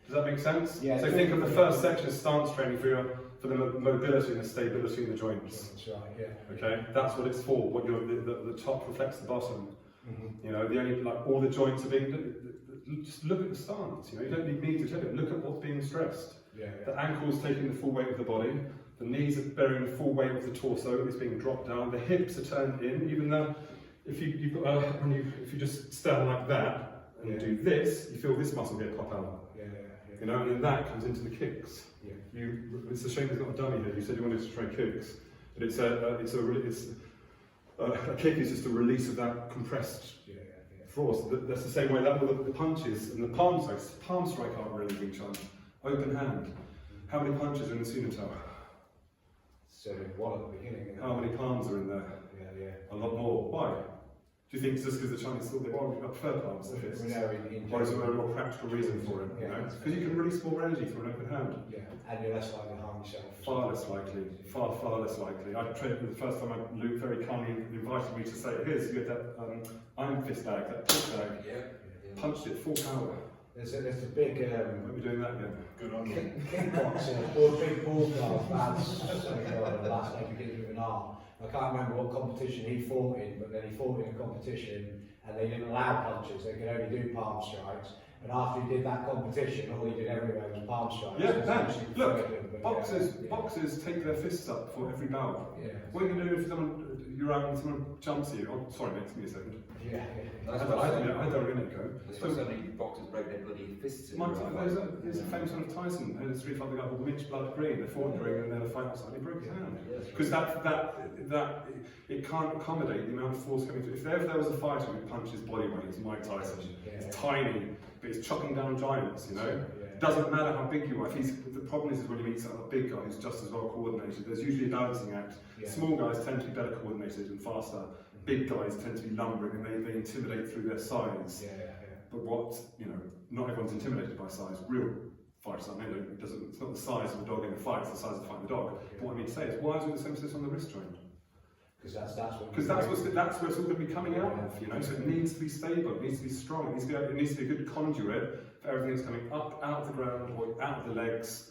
Does that make sense? Yeah. So think of the first section as stance training for the mobility and the stability in the joints. That's right. Yeah. Okay, that's what it's for. What the top reflects the bottom. Mm-hmm. You know, the only like all the joints are being. Just look at the stance. You know, you don't need me to tell you. Look at what's being stressed. Yeah. The ankle's taking the full weight of the body. The knees are bearing the full weight of the torso. It's being dropped down. The hips are turned in. Even though, if you just stand like that and do this, you feel this muscle get pop out. Yeah. You know, and then that comes into the kicks. Yeah. It's a shame there's not a dummy here. You said you wanted to train kicks, but a kick is just a release of that compressed force. That's the same way that all the punches and the palm strike aren't really Wing Chun. Open hand. How many punches are in the Tsun Dao? So one at the beginning. How many palms are in there? Yeah. A lot more. Why? Do you think it's just because the Chinese thought they wanted to prefer palms to fists? Or is there a more practical reason for it? Because you can release more energy through an open hand. Yeah, and you're less likely to harm yourself. Far less likely. Far less likely. I trained the first time Luke very kindly invited me to say, here's you get that iron fist bag, that push bag. Yeah. Punched it full power. There's a big Won't be doing that again. Good on you. kickboxer or big ball guard last night beginning with an arm. I can't remember what competition he fought in, but then he fought in a competition and they didn't allow punches, they could only do palm strikes. And after he did that competition, all he did everywhere was palm strikes. Yeah, look, boxers take their fists up for every bout. Yeah. What are you going to do if you're out and someone jumps you? Oh, sorry mate, give me a second. Yeah. I don't really go. So suddenly boxers break their bloody fists in There's a famous one of Tyson, and a street fight guy called Mitch Blood Green. They fought during and then a fight outside, he broke his hand. Because that it can't accommodate the amount of force coming through. If there was a fighter who punched his body weight, it's Mike Tyson. It's tiny, but he's chopping down giants, you know? Doesn't matter how big you are. The problem is when you meet a big guy who's just as well coordinated, there's usually a balancing act. Small guys tend to be better coordinated and faster. Big guys tend to be lumbering and they intimidate through their size. But not everyone's intimidated by size. Real fighters aren't. It's not the size of a dog in a fight, it's the size of fighting the dog. But what I mean to say is, why is it the emphasis on the wrist joint? Because that's where it's all going to be coming out of, you know. So it needs to be stable, it needs to be strong, it needs to be a good conduit for everything that's coming up out of the ground or out of the legs,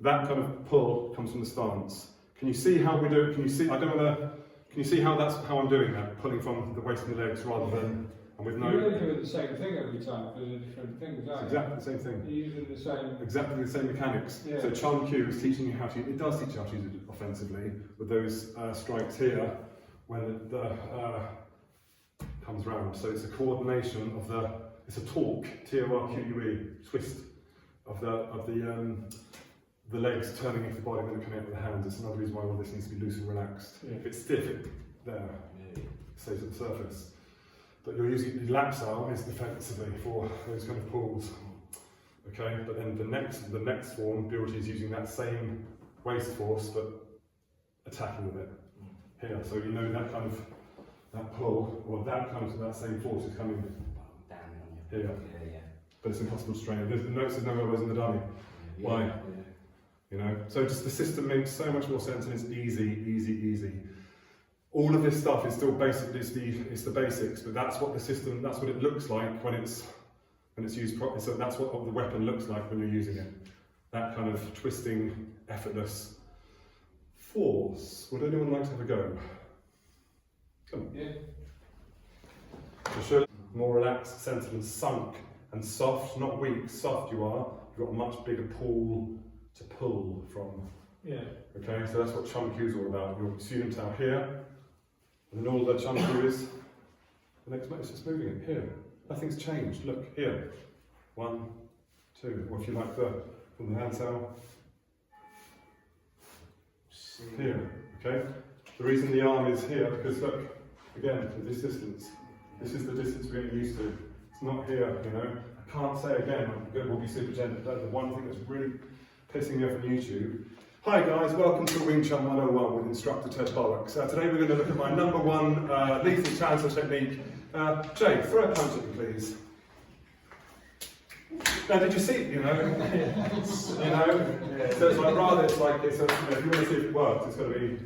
that kind of pull comes from the stance. Can you see how we do it? Can you see, I don't want to, can you see how that's how I'm doing that? Pulling from the waist and the legs rather than, and with no... You're really doing the same thing every time, but in different things, aren't you? Exactly the same thing. You're using the same... Exactly the same mechanics. Yeah. So Chun Q is teaching you how to, it does teach you how to use it offensively with those strikes here when the comes round. So it's a coordination of the, it's a torque, T-O-R-Q-U-E, twist of the legs turning into the body when they connect with the hands. It's another reason why all this needs to be loose and relaxed. Yeah. If it's stiff, there, it stays at the surface. But you're using the lap style is defensively for those kind of pulls. Okay, but then the next form, Purity is using that same waist force but attacking with it. Here, so you know that kind of that pull, or that same force is coming Down on here. Yeah. But it's impossible to strain. There's the notes there's no elbows in the dummy. Yeah. Why? Yeah. You know? So just the system makes so much more sense and it's easy. All of this stuff is still basically it's the basics, but that's what the system, that's what it looks like when it's used properly. So that's what the weapon looks like when you're using it. That kind of twisting, effortless force. Would anyone like to have a go? Come on. Yeah. So show more relaxed, centered and sunk and soft, not weak, soft you are. You've got a much bigger pool to pull from. Yeah. Okay, so that's what Chun Q is all about. Your student out here, and then all that Chun Q is, the next it's just moving it here. Nothing's changed. Look here. 1, 2. Or if you like from the hand cell. Here. Okay? The reason the arm is here, because look, again, this distance. This is the distance we're getting used to. It's not here, you know. I can't say again, we'll be super gentle. That's the one thing that's really pissing me off on YouTube. Hi guys, welcome to Wing Chun 101 with instructor Ted Bollocks. Today we're going to look at my #1 lethal transfer technique. Jay, throw a punch at me please. Now did you see it, you know? You know? So it's like rather, it's like, if you want to see if it works, it's got to be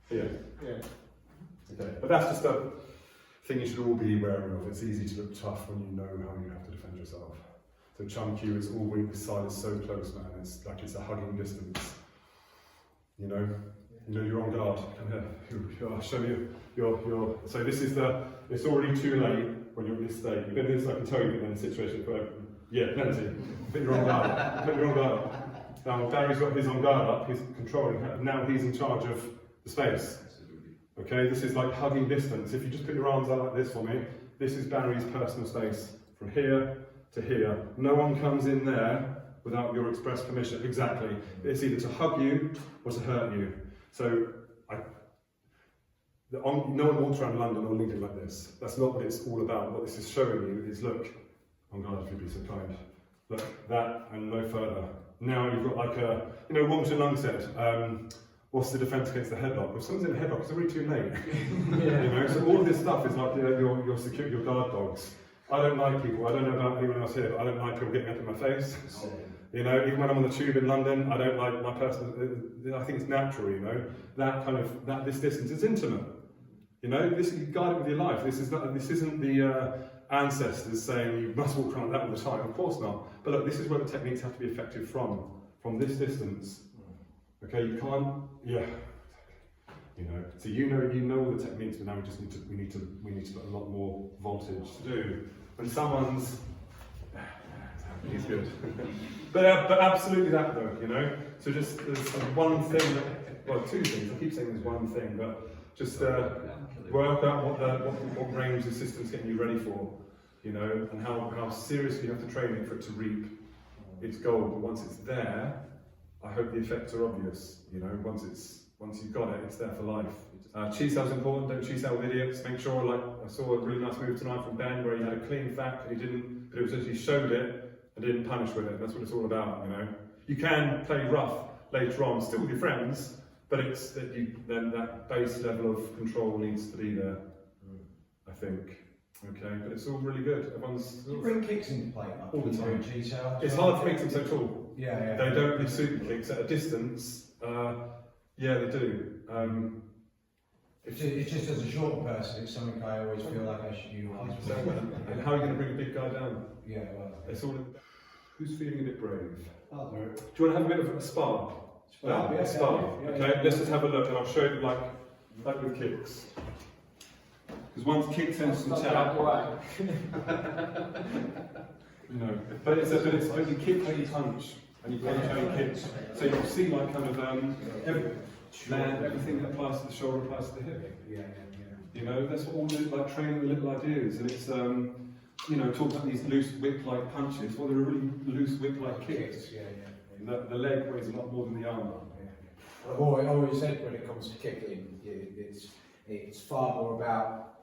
here. Yeah. Okay, but that's just a thing you should all be aware of. It's easy to look tough when you know how you have to defend yourself. So Chun Q is all weak, this side is so close, man. It's like it's a hugging distance. You know you're on guard. Come here. I'll show you your. So this is it's already too late when you're at this state. You've been in this, I can tell you've been in a situation where, yeah, plenty. But you're on guard. But you're on guard. Now Barry's got his on guard up, he's controlling, now he's in charge of the space. Okay, this is like hugging distance. If you just put your arms out like this for me, this is Barry's personal space. From here to here. No one comes in there without your express permission. Exactly. It's either to hug you or to hurt you. So, no one walks around London or Lincoln like this. That's not what it's all about. What this is showing you is, look, oh God, if you'd be so kind. Look, that and no further. Now you've got like a, Wong Chun Lung said, what's the defence against the headlock? If someone's in a headlock, it's already too late. Yeah. So all of this stuff is like your guard dogs. I don't like people, I don't know about anyone else here, but I don't like people getting up in my face. Even when I'm on the tube in London, I don't like my personal, I think it's natural, this distance is intimate. This you guide it with your life. This isn't the ancestors saying you must walk around that all the time, of course not. But look, this is where the techniques have to be effective from this distance. Okay, you can't, so you know all the techniques, but now we need to put a lot more voltage to do. When someone's, he's good. but absolutely that though, So just there's one thing, two things. I keep saying there's one thing, but just work out what range the system's getting you ready for, and how seriously you have to train it for it to reap its goal. But once it's there, I hope the effects are obvious. Once you've got it, it's there for life. Chi Sao's important, don't Chi Sao with idiots. Make sure, I saw a really nice move tonight from Ben where he had a clean fact and but it was as he showed it and didn't punish with it. That's what it's all about, You can play rough later on, still with your friends, but it's then that base level of control needs to be there, I think. Okay, but it's all really good. Everyone's You bring kicks into play all the time. It's hard to make them so tall. Yeah. They don't do super kicks at a distance. Yeah, they do. It's just as a short person, it's something I always feel like I should utilise. And how are you going to bring a big guy down? Yeah, well. It's all. Who's feeling a bit brave? I'll do it. Do you want to have a bit of a spar? Yeah, A spar. yeah, Okay, yeah. let's just have a look, and I'll show you like with kicks. Because once kicks enter the Stop out the chat, way. you know, but but you kick when you punch, and you punch when you kick. So you can see like kind of everything that applies to the shoulder applies to the hip. Yeah. You know, that's what all the like training the little ideas, and it's you know, talk about these loose whip-like punches. Well, they're really loose whip-like kicks. Yeah. The leg weighs a lot more than the arm. I've always said when it comes to kicking, it's far more about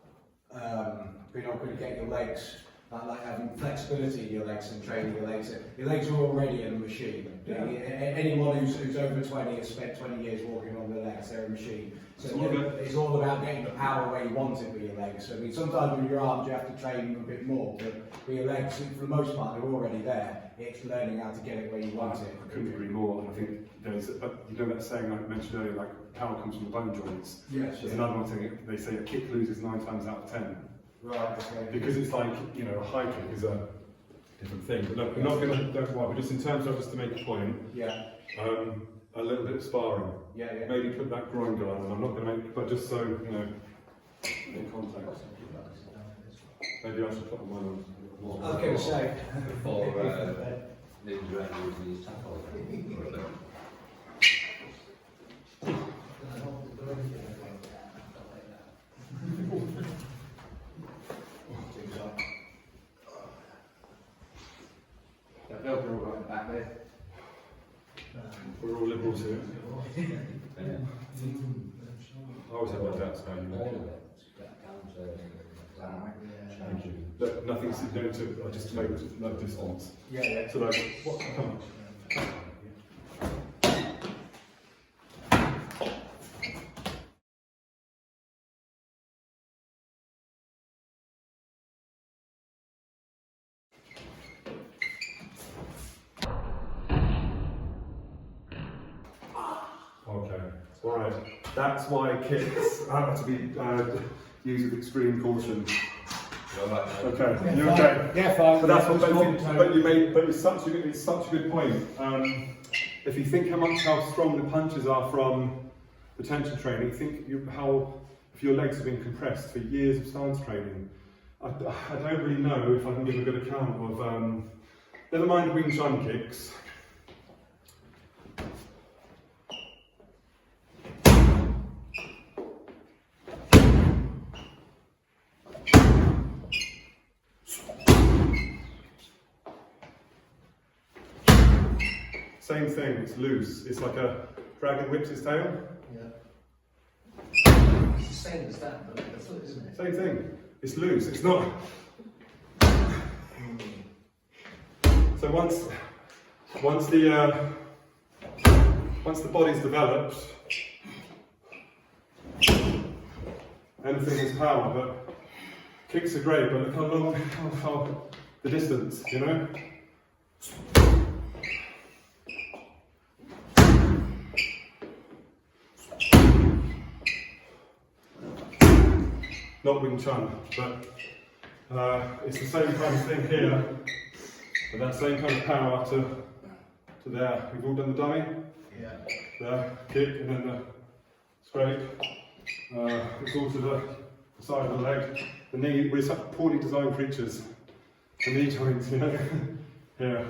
being able to get your legs, like having flexibility in your legs and training your legs. Your legs are already a machine. Yeah. Anyone who's over 20 has spent 20 years walking on their legs, they're a machine. So it's all about getting the power where you want it with your legs. I mean, sometimes with your arms you have to train a bit more, but with your legs, for the most part, they're already there. It's learning how to get it where you want it. I couldn't agree more. I think there's, you know that saying I mentioned earlier, like power comes from the bone joints. Yes. There's another one saying they say a kick loses 9 times out of 10. Right. Okay. Because it's like, you know, a high kick is a different thing. But look, we're not going to, don't worry, but just in terms of just to make a point, Yeah. a little bit of sparring. Yeah. Maybe put that groin guard on. I'm not going to make, but just so, you know, in contact. Maybe I should put mine on. I was going to say. Before Ninja Andrews and his tackle. That Velcro right back there. We're all liberals here. Yeah. I always have my doubts about you. All of it. Down to Thank you. Look, nothing's going to, I just make no distance. Yeah. So like, what, come on. Okay, all right. That's why kicks have to be used with extreme caution. Okay, you okay? Yeah, fine. But that's what. But you made. But it's such a good point. If you think how strong the punches are from the tension training, think how if your legs have been compressed for years of stance training. I don't really know if I can give a good account of. Never mind Wing Chun kicks. Same thing, it's loose. It's like a dragon whips its tail. Yeah. It's the same as that, but that's what, isn't it? Same thing. It's loose. It's not. So once the body's developed, anything is power. But kicks are great. But look how long, how the distance, you know. Not Wing Chun, but it's the same kind of thing here, with that same kind of power to there. We've all done the dummy, Yeah. the kick, and then the scrape. It's all to the side of the leg. The knee, we're such poorly designed creatures. The knee joints, you know, here.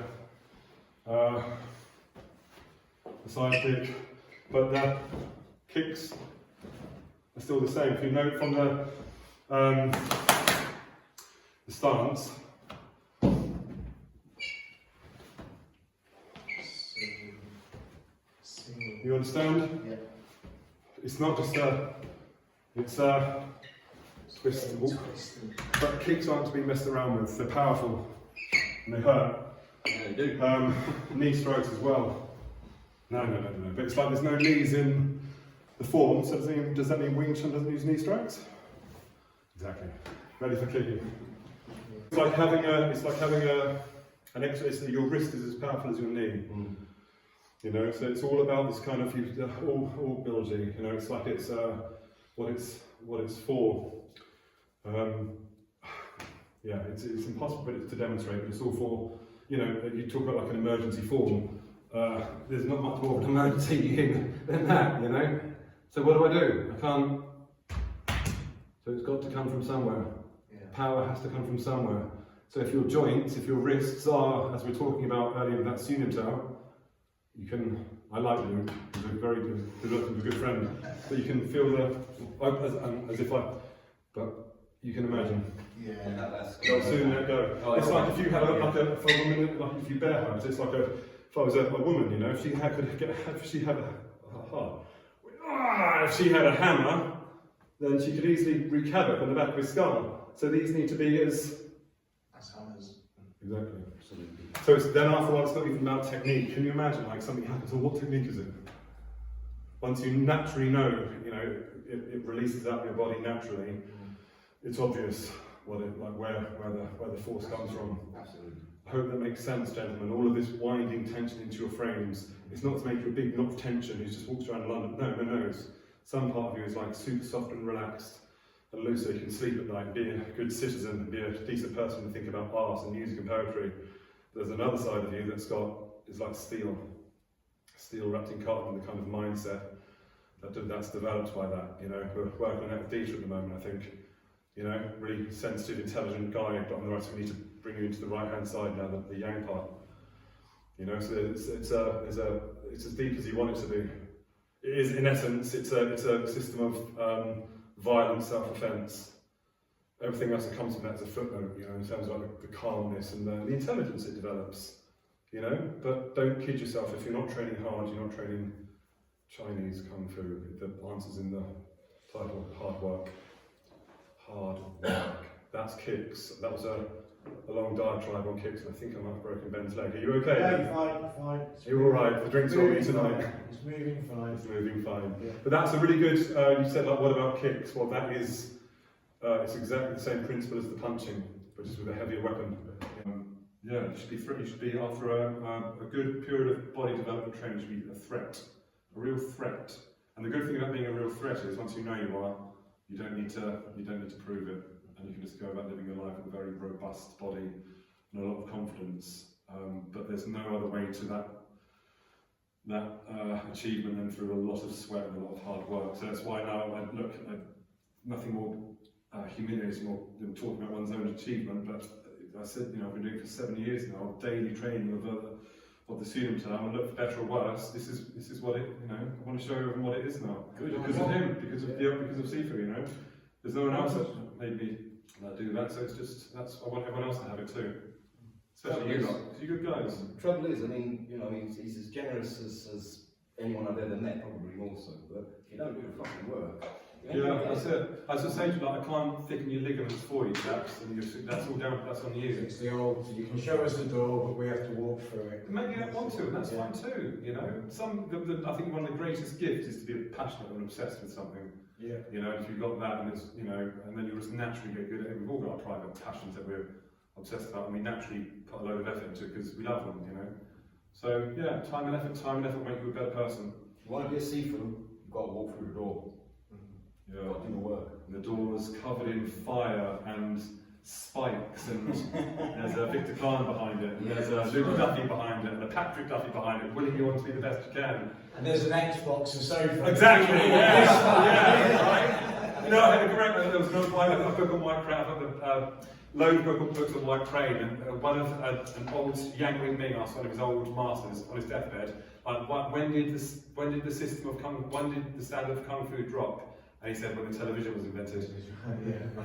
The side kick, but the kicks are still the same. If you note from the stance, you understand? Yeah. It's not just it's a twist, but kicks aren't to be messed around with. They're powerful and they hurt. Yeah, they do. Knee strikes as well. No. But it's like there's no knees in the form, so does that mean Wing Chun doesn't use knee strikes? Exactly. Ready for kicking. It's like having an extra. Your wrist is as powerful as your knee. You know, so it's all about this kind of all ability. You know, it's like it's what it's for. Yeah, it's impossible to demonstrate, but it's all for you know, you talk about like an emergency form. There's not much more of an emergency than that, you know. So what do? I can't. So it's got to come from somewhere. Power has to come from somewhere. So if your joints, if your wrists are, as we were talking about earlier with that Tsun you can, I like Luke, he's a very good friend, but you can feel as if but you can imagine. Yeah, that's They'll soon let go. Oh, it's yeah. like if you had for a woman, like if you bear hugged, it's like if I was a woman, you know, if she had a hammer, then she could easily wreak havoc on the back of his skull. So these need to be as hammers. exactly. So it's, then after all, it's not even about technique. Can you imagine like something happens? Well, what technique is it? Once you naturally know, you know, it releases out of your body naturally. It's obvious what it like where the force comes from. Absolutely. I hope that makes sense, gentlemen. All of this winding tension into your frames. It's not to make you a big knot of tension who just walks around London. No. It's, some part of you is like super soft and relaxed and loose, so you can sleep at night, be a good citizen, and be a decent person and think about art and music and poetry. There's another side of you is like steel wrapped in cotton, the kind of mindset that's developed by that. You know, we're working on that with Dieter at the moment, I think. You know, really sensitive, intelligent guy, but on the right, so we need to bring you into the right-hand side now, the yang part. You know, so it's as deep as you want it to be. It is, in essence, it's a system of violent self-defense. Everything else that comes from that is a footnote, you know, in terms of like the calmness and the intelligence it develops. You know, but don't kid yourself. If you're not training hard, you're not training Chinese kung fu. The answer's in the title: hard work. Hard work. That's kicks. That was a long diatribe on kicks, and I think I might have broken Ben's leg. Are you okay? Yeah, fine. You're all right. The drinks on me tonight. It's moving fine. It's moving fine. Yeah. But that's a really good. You said like, what about kicks? Well, that is. It's exactly the same principle as the punching, but just with a heavier weapon. Yeah, you should be after a good period of body development training. You should be a threat, a real threat. And the good thing about being a real threat is once you know you are, you don't need to prove it, and you can just go about living your life with a very robust body and a lot of confidence. But there's no other way to that achievement than through a lot of sweat and a lot of hard work. So that's why now I look at nothing more humiliating than talking about one's own achievement. But I said, you know, I've been doing it for 7 years now, daily training of the student term, and look for better or worse. This is what it, you know, I want to show everyone what it is now. Because of him, because of Sifu, you know. There's no one else that made me do that, so it's just, I want everyone else to have it too. Especially you lot, because you're good guys. Trouble is, I mean, you know, he's as generous as anyone I've ever met, probably more so, but if you don't do the fucking work. Yeah, that's it. I was just saying to you, like, I can't thicken your ligaments for you, chaps, and that's all down, that's on you. It's the old, you can show us the door, but we have to walk through it. Maybe you don't want to, and that's fine too, you know. I think one of the greatest gifts is to be passionate and obsessed with something. Yeah. You know, if you've got that, and it's, you know, and then you'll just naturally get good at it. We've all got our private passions that we're obsessed about, and we naturally put a load of effort into it because we love them, you know. So yeah, time and effort make you a better person. If you want to be a seafood, you've got to walk through the door. Yeah. You've got to do the work. And the door's covered in fire and spikes, and there's a Victor Kline behind it, and there's a Luke Duffy behind it, and a Patrick Duffy behind it, willing you on to be the best you can. And there's an Xbox and sofa. Exactly, yeah, right. You know, I had a great, there was another book on White Crane, I've got a load of books on White Crane, and one of an old Yang Ming asked one of his old masters on his deathbed, when did the standard of Kung Fu drop? And he said, when the television was invented. I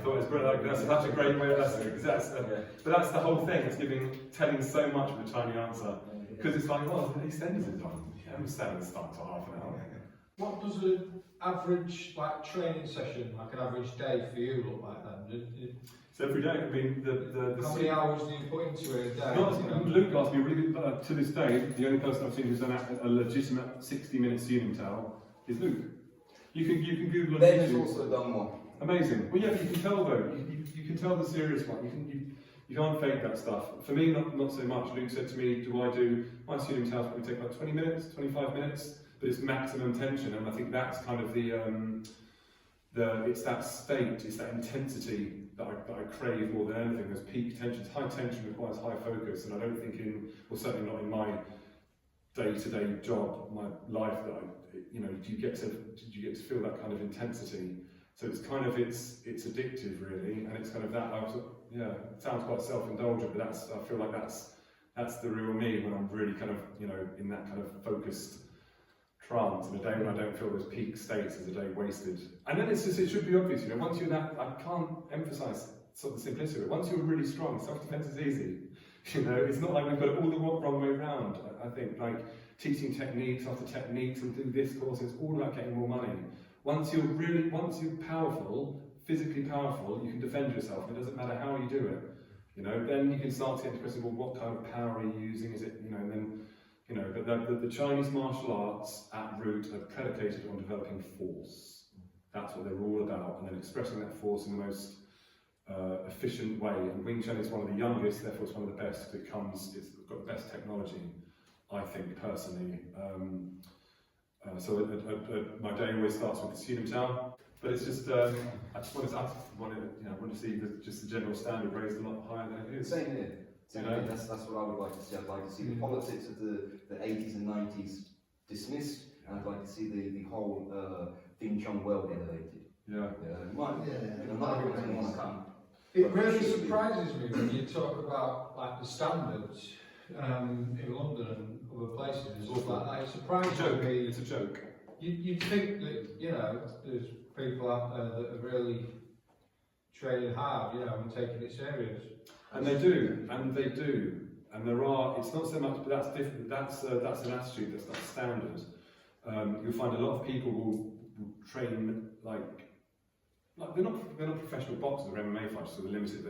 thought it was brilliant. That's such a great way of asking it. But that's the whole thing. It's telling so much with a tiny answer. Because it's like, well, the EastEnders is done. EastEnders starts for half an hour. What does an average training session, like an average day for you look like then? So every day, I mean, how many hours do you put into it a day? Luke asked me, really, to this day, the only person I've seen who's done a legitimate 60-minute Tsun towel is Luke. You can Google it. Ben has also done one. Amazing. Well, yeah, but you can tell though. You can tell the serious one. You can't fake that stuff. For me, not so much. Luke said to me, "Do I do my Tsun towels? Probably take about 20 minutes, 25 minutes, but it's maximum tension." And I think that's kind of it's that state, it's that intensity that I crave more than anything. There's peak tension. High tension requires high focus, and I don't think well, certainly not in my day-to-day job, my life, that do you get to feel that kind of intensity? So it's kind of it's addictive really, and it's kind of that. It sounds quite self-indulgent, but I feel like that's the real me when I'm really kind of in that kind of focused trance. And a day when I don't feel those peak states is a day wasted. And then it should be obvious, once you're that, I can't emphasise sort of the simplicity of it. Once you're really strong, self-defence is easy. It's not like we've got it all the wrong way around. I think like teaching techniques after techniques and do this course, it's all about getting more money. Once you're powerful, physically powerful, you can defend yourself. It doesn't matter how you do it. Then you can start to get into the question, well, what kind of power are you using? Is it, and then, but the Chinese martial arts at root are predicated on developing force. That's what they're all about, and then expressing that force in the most efficient way. And Wing Chun is one of the youngest, therefore it's one of the best. It's got the best technology, I think, personally. So my day always starts with the student town, but it's just I just want to see just the general standard raised a lot higher than it is. Same here. That's what I would like to see. I'd like to see the politics of the 80s and 90s dismissed, and I'd like to see the whole Ving Chun world elevated. Not everyone's going to want to come. It really surprises me when you talk about like the standards in London and other places and stuff like that. It surprises me. It's a joke. You'd think that there's people out there that are really training hard, and taking it serious. And they do, and there are. It's not so much, but that's different. That's an attitude. That's not standard. You'll find a lot of people will train like they're not professional boxers or MMA fighters, so they're limited.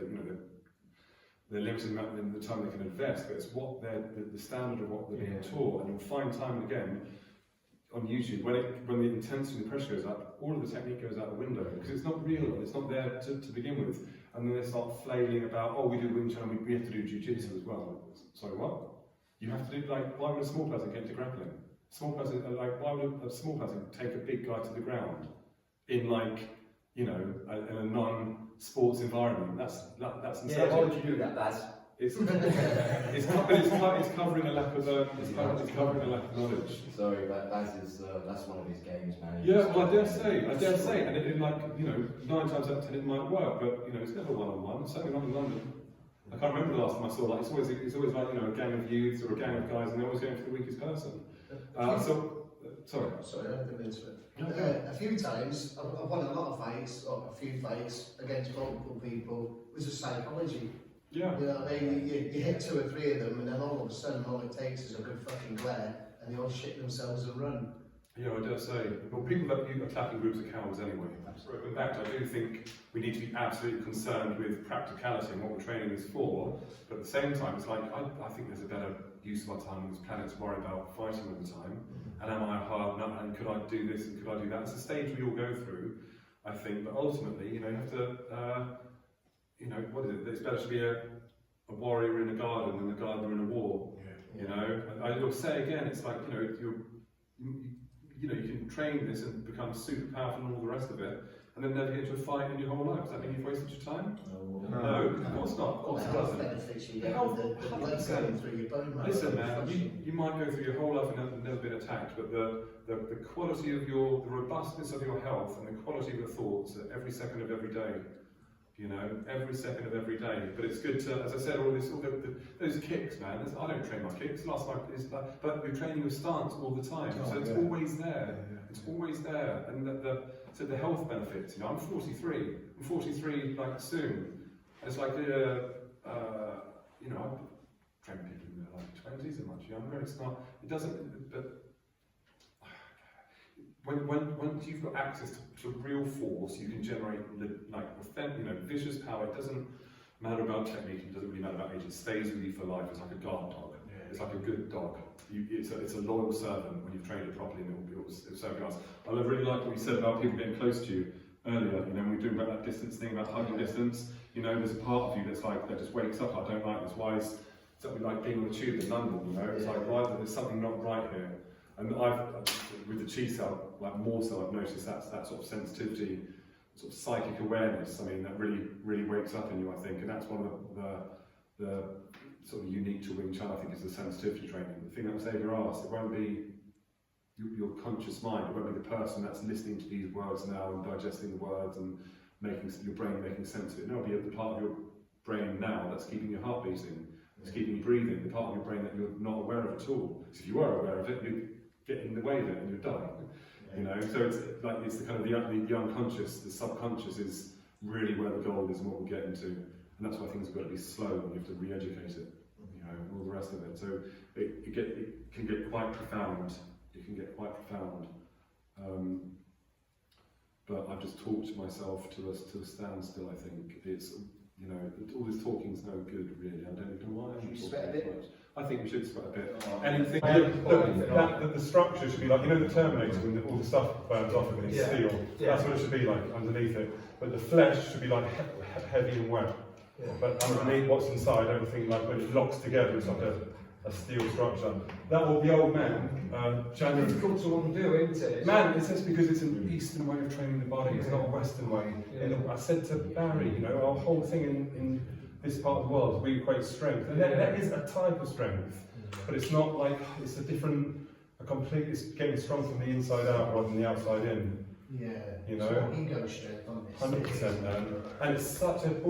They're limited in the time they can invest, but it's what the standard of what they're being taught. And you'll find time and again on YouTube when the intensity and the pressure goes up, all of the technique goes out the window because it's not real. It's not there to begin with. And then they start flailing about, oh, we do Wing Chun, we have to do Jiu-Jitsu as well. Sorry, what? You have to do, why would a small person get into grappling? Why would a small person take a big guy to the ground in in a non-sports environment? That's insulting. Yeah, why would you do that, Baz? It's covering a lack of knowledge. Sorry, Baz is that's one of his games, man. Yeah, well, I dare say, and it 9 times out of 10 it might work, but it's never one-on-one. Certainly not in London. I can't remember the last time I saw it's always like a gang of youths or a gang of guys, and they're always going for the weakest person. Sorry, I didn't mean to. A few times I've won a lot of fights, or a few fights against multiple people. It was just psychology. Yeah. You know what I mean? You hit 2 or 3 of them, and then all of a sudden, all it takes is a good fucking glare, and they all shit themselves and run. Yeah, I dare say. Well, people that you attacking groups are cowards anyway. In fact, I do think we need to be absolutely concerned with practicality and what we're training is for. But at the same time, it's like I think there's a better use of our time on this planet to worry about fighting all the time. And am I hard enough? And could I do this? And could I do that? It's a stage we all go through, I think. But ultimately, you have to. What is it? It's better to be a warrior in a garden than a gardener in a war. I will say again, it's like you can train this and become super powerful and all the rest of it, and then never get into a fight in your whole life. Does that mean you've wasted your time? No, of course not. Of course it doesn't. Benefits you get the blood going through your bone marrow. Listen, man, you might go through your whole life and never been attacked, but the quality of the robustness of your health and the quality of your thoughts at every second of every day. Every second of every day. But it's good to, as I said, those kicks, man. I don't train my kicks. But you're training your stance all the time, so it's always there. It's always there, and the health benefits. I'm 43. I'm 43 like soon. It's like I've trained people in their 20s and much younger. It's not. It doesn't. But when you've got access to real force, you can generate vicious power. It doesn't matter about technique. It doesn't really matter about age. It stays with you for life. It's like a guard dog. It's like a good dog. It's a loyal servant when you've trained it properly, and it will serve you us. I really like what you said about people getting close to you earlier. When we're doing about that distance thing, about hugging distance. There's a part of you that's like that just wakes up. I don't like this. Why is something like being on the tube in London? It's like why there's something not right here. And with the chi cell, more so, I've noticed that sort of sensitivity sort of psychic awareness. I mean, that really wakes up in you, I think, and that's one of the sort of unique to Wing Chun, I think, is the sensitivity training. The thing that was Xavier asked, it won't be your conscious mind, it won't be the person that's listening to these words now and digesting the words and making your brain making sense of it. No, it'll be the part of your brain now that's keeping your heart beating, that's keeping you breathing, the part of your brain that you're not aware of at all. Because if you were aware of it, you'd get in the way of it and you'd die. You know, so it's like it's the kind of the unconscious, the subconscious is really where the goal is and what we'll get into. And that's why things have got to be slow and you have to re-educate it, you know, and all the rest of it. So it can get quite profound. It can get quite profound. But I've just talked myself to a standstill, I think. It's, you know, all this talking's no good, really. I don't even know why I'm Should we sweat a bit? I think we should sweat a bit. Oh, Anything, the structure should be like, you know, the Terminator, when all the stuff burns off and it's steel. That's what it should be like underneath it. But the flesh should be like heavy and wet. But underneath what's inside, everything, like when it locks together, it's like a steel structure. That will the old man, January. It's difficult to undo, isn't it? Man, it's just because it's an Eastern way of training the body, it's not a Western way. I said to Barry, you know, our whole thing in this part of the world, we equate strength. And that is a type of strength, but it's not like, it's it's getting strong from the inside out rather than the outside in. Yeah, you know, it's ego strength on this. 100%, man. And it's such an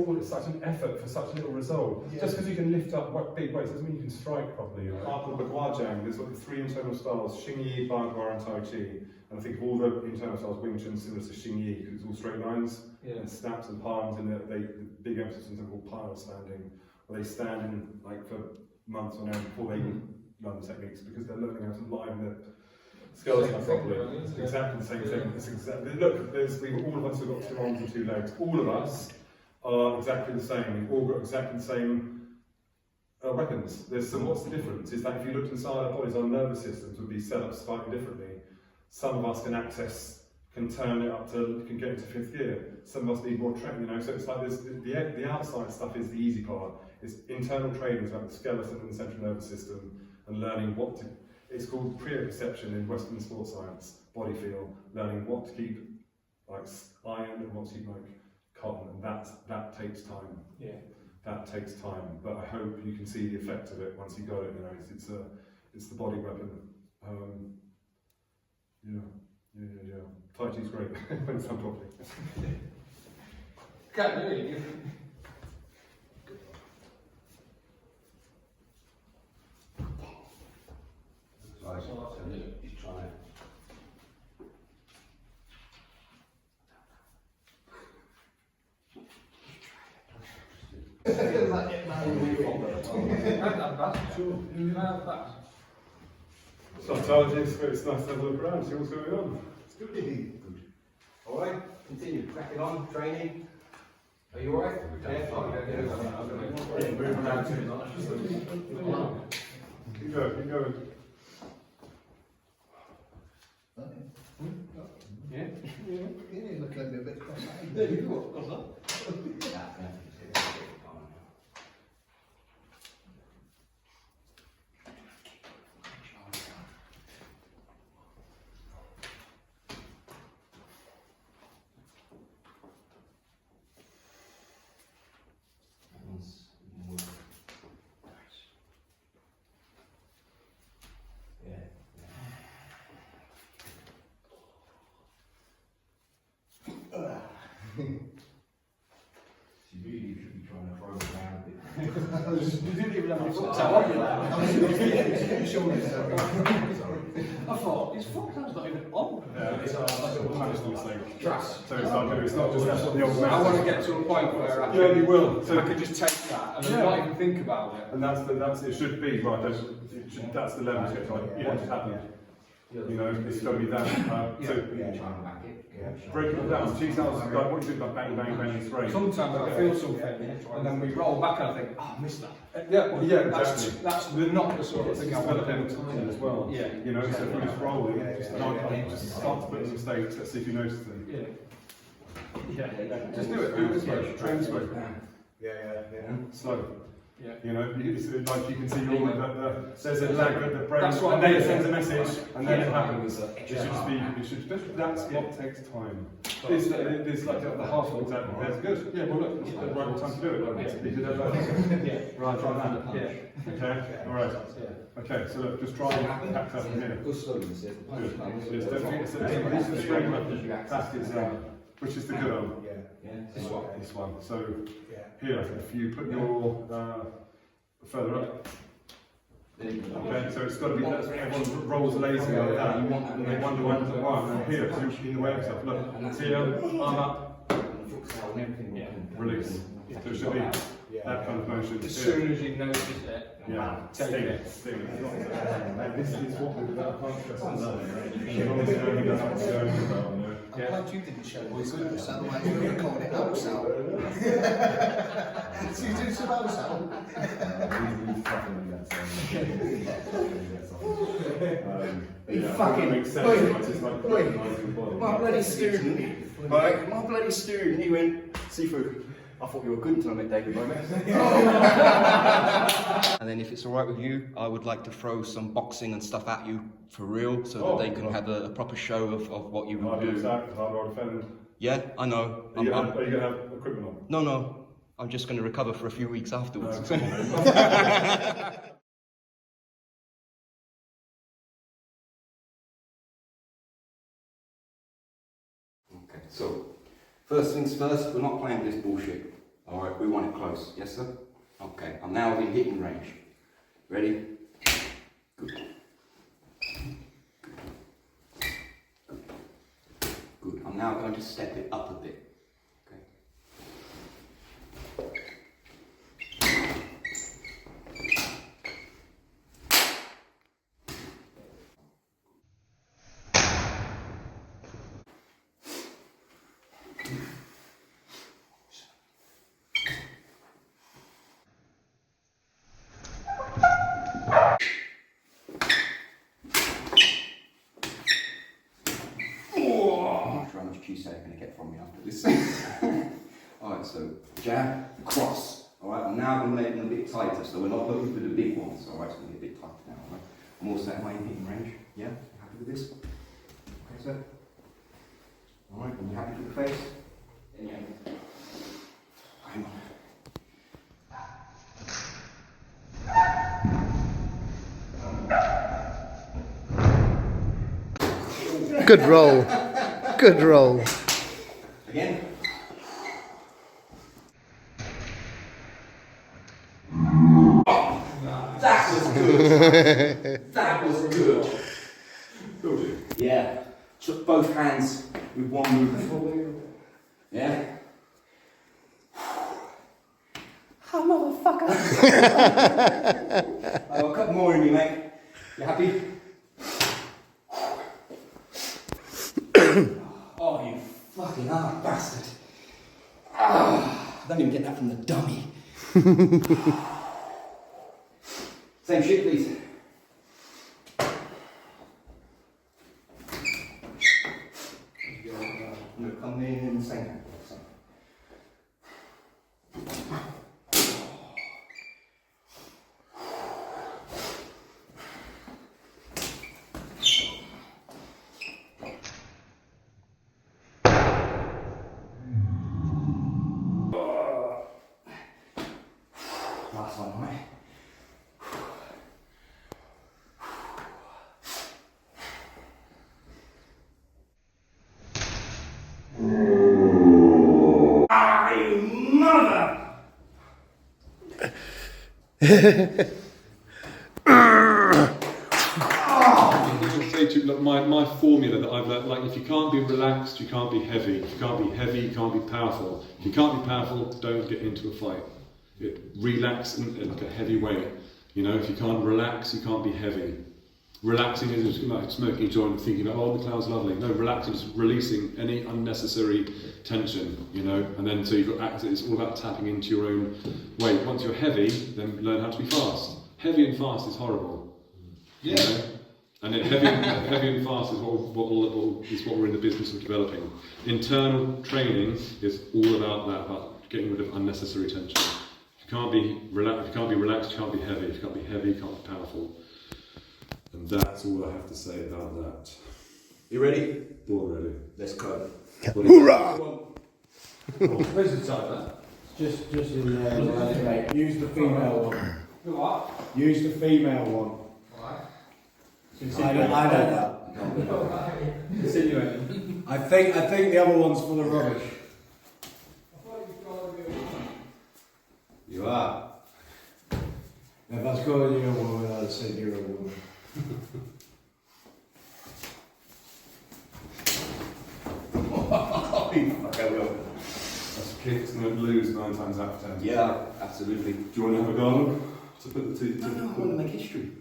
effort for such a little result. Yeah. Just because you can lift up big weights doesn't mean you can strike properly. You know? Apart from Bagua-Jang, there's like the three internal styles: Xingyi, Bagua, and Tai Chi. And I think of all the internal styles, Wing Chun similar to Xingyi because it's all straight lines and snaps and palms, and the big emphasis on something called pilot standing, where they stand in like for months on end before they learn the techniques because they're learning how to line the skeleton properly. It's exactly the same thing. It's exactly, look, all of us have got 2 arms and 2 legs. All of us are exactly the same. We've all got exactly the same weapons. What's the difference? Is that if you looked inside our bodies, our nervous systems would be set up slightly differently. Some of us can turn it up to, can get into 5th gear. Some of us need more training, you know. So it's like the outside stuff is the easy part. It's internal training is about the skeleton and the central nervous system and learning what to. It's called proprioception in Western sports science, body feel, learning what to keep like iron and what to keep like cotton, and that takes time. Yeah. That takes time, but I hope you can see the effect of it once you got it. You know, it's the body weapon. Yeah. Tai Chi's great when it's done properly. Can't do it. He's trying. Sometimes it's nice to have a look around, see what's going on. It's good. Alright, continue, cracking on, training. Are you alright? Keep going. Yeah. You look a bit cross-eyed. There you go. What's that? You really should be trying to throw it around a bit. You didn't even have any foot. I thought, his foot time's not even on. It's like Grass. So it's not just that's what the old man. I want to get to a point where I You will. so I could just take that and not even think about it. And that's it should be right. That's the level to get to. Like, yeah, it just happened. You know, it's got to be that. So Trying to back it. breaking it down. Cheese house is like what you do about bang, bang, bang, straight. Sometimes I feel something and then we roll back and I think, oh, I missed that. Yeah, That's not the sort of thing I want to do. time as well. Yeah. You know, so if we're just rolling, just start to put in mistakes. Let's see if you notice them. Yeah. Just do it. Do it this way. Train this way. Yeah. Slow. Yeah. You know, it's like you can see all there's a lag at the brain, That's what and I then it mean. sends a message, and then it Yeah. happens. It should just be, that's what takes time. It's like the half of exactly, that's good. Yeah, well look, it's the right time to do it. You did that. Yeah. Right, try that. Yeah. Okay, alright. Okay, so look, just try and pack that in here. Go slowly, see. Good. Yes, don't forget, it's the straight one. That's it, which is the good one. Yeah. This one. So Yeah. here, if you put your further up. Okay, so it's got to be that everyone rolls lazy like that, and they wonder why there's a one. And here, so you're in the way of yourself. Look, here, arm up, release. So it should be that kind of motion. As soon as you notice it, Yeah, take it. sting. This is what we're about. You always know he doesn't want to go about, you know. I'm glad you didn't show me this, otherwise we would have called it out sound. So you do some out sound? Makes sense. My bloody student, right? My bloody student, he went, Seafood, I thought you were good until I met David Gomez. And then if it's alright with you, I would like to throw some boxing and stuff at you for real, so that they can have a proper show of what you will do. Hard defend. Yeah, I know. Are you going to have equipment on? No, I'm just going to recover for a few weeks afterwards. Okay, so first things first, we're not playing this bullshit. Alright, we want it close. Yes, sir? Okay, I'm now in hitting range. Ready? Good. Good. I'm now going to step it up a bit. Okay. I'm not sure how much Q you're going to get from me after this. Alright, so jab, cross. Alright, I'm now going to make them a bit tighter, so we're not looking for the big ones. Alright, it's going to be a bit tighter now. Alright, I'm also at my hitting range. Yeah, happy with this? Okay, sir. Alright, are you happy with the face? Yeah. Hang on. Good roll. Good roll. Again. That was good. That was good. Good. Yeah. Took both hands with one movement. Yeah. Oh, motherfucker. I've got a couple more in me, mate. You happy? Oh, you fucking hard bastard. I don't even get that from the dummy. Same shit, please. I'm going to come in the same hand. Last one, right? Ah, you mother! I say to you, look, my formula that I've learned, like if you can't be relaxed, you can't be heavy. If you can't be heavy, you can't be powerful. If you can't be powerful, don't get into a fight. Relax in like a heavy way. You know, if you can't relax, you can't be heavy. Relaxing is like smoking a joint and thinking about, oh, the cloud's lovely. No, relaxing is releasing any unnecessary tension, you know, and then so you've got, it's all about tapping into your own weight. Once you're heavy, then learn how to be fast. Heavy and fast is horrible. Yeah. You know? And then heavy and fast is what we're in the business of developing. Internal training is all about that, about getting rid of unnecessary tension. If You can't be relaxed, you can't be relaxed, you can't be heavy. If you can't be heavy, you can't be powerful. And that's all I have to say about that. You ready? Born ready. Let's go. Hoorah! Where's the timer? Just in there. Use the female one. The what? Use the female one. Right. I know that. Insinuating. I think the other one's full of rubbish. You are. If I was calling you a woman, I'd say you're a woman. Fuck, I will. That's a kick, it's going to lose 9 times out of 10. Yeah, absolutely. Do you want to have a garden? To put the two. No, I want to make history.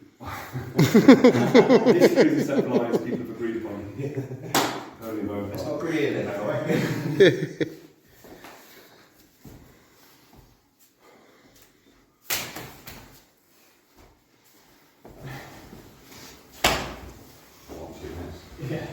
History is a set of lines people have agreed upon. Only moment. Let's not agree here then, alright? Yeah.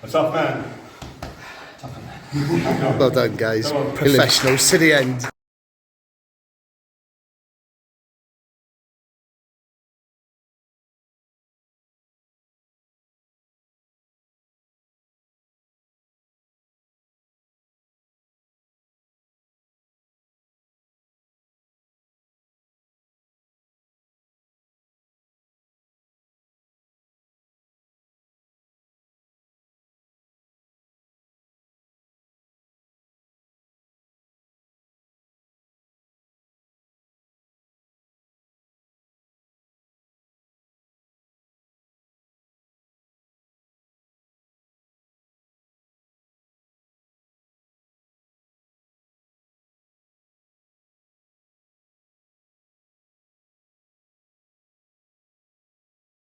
A tough man. Well done, guys. Come on. Professionals to the end.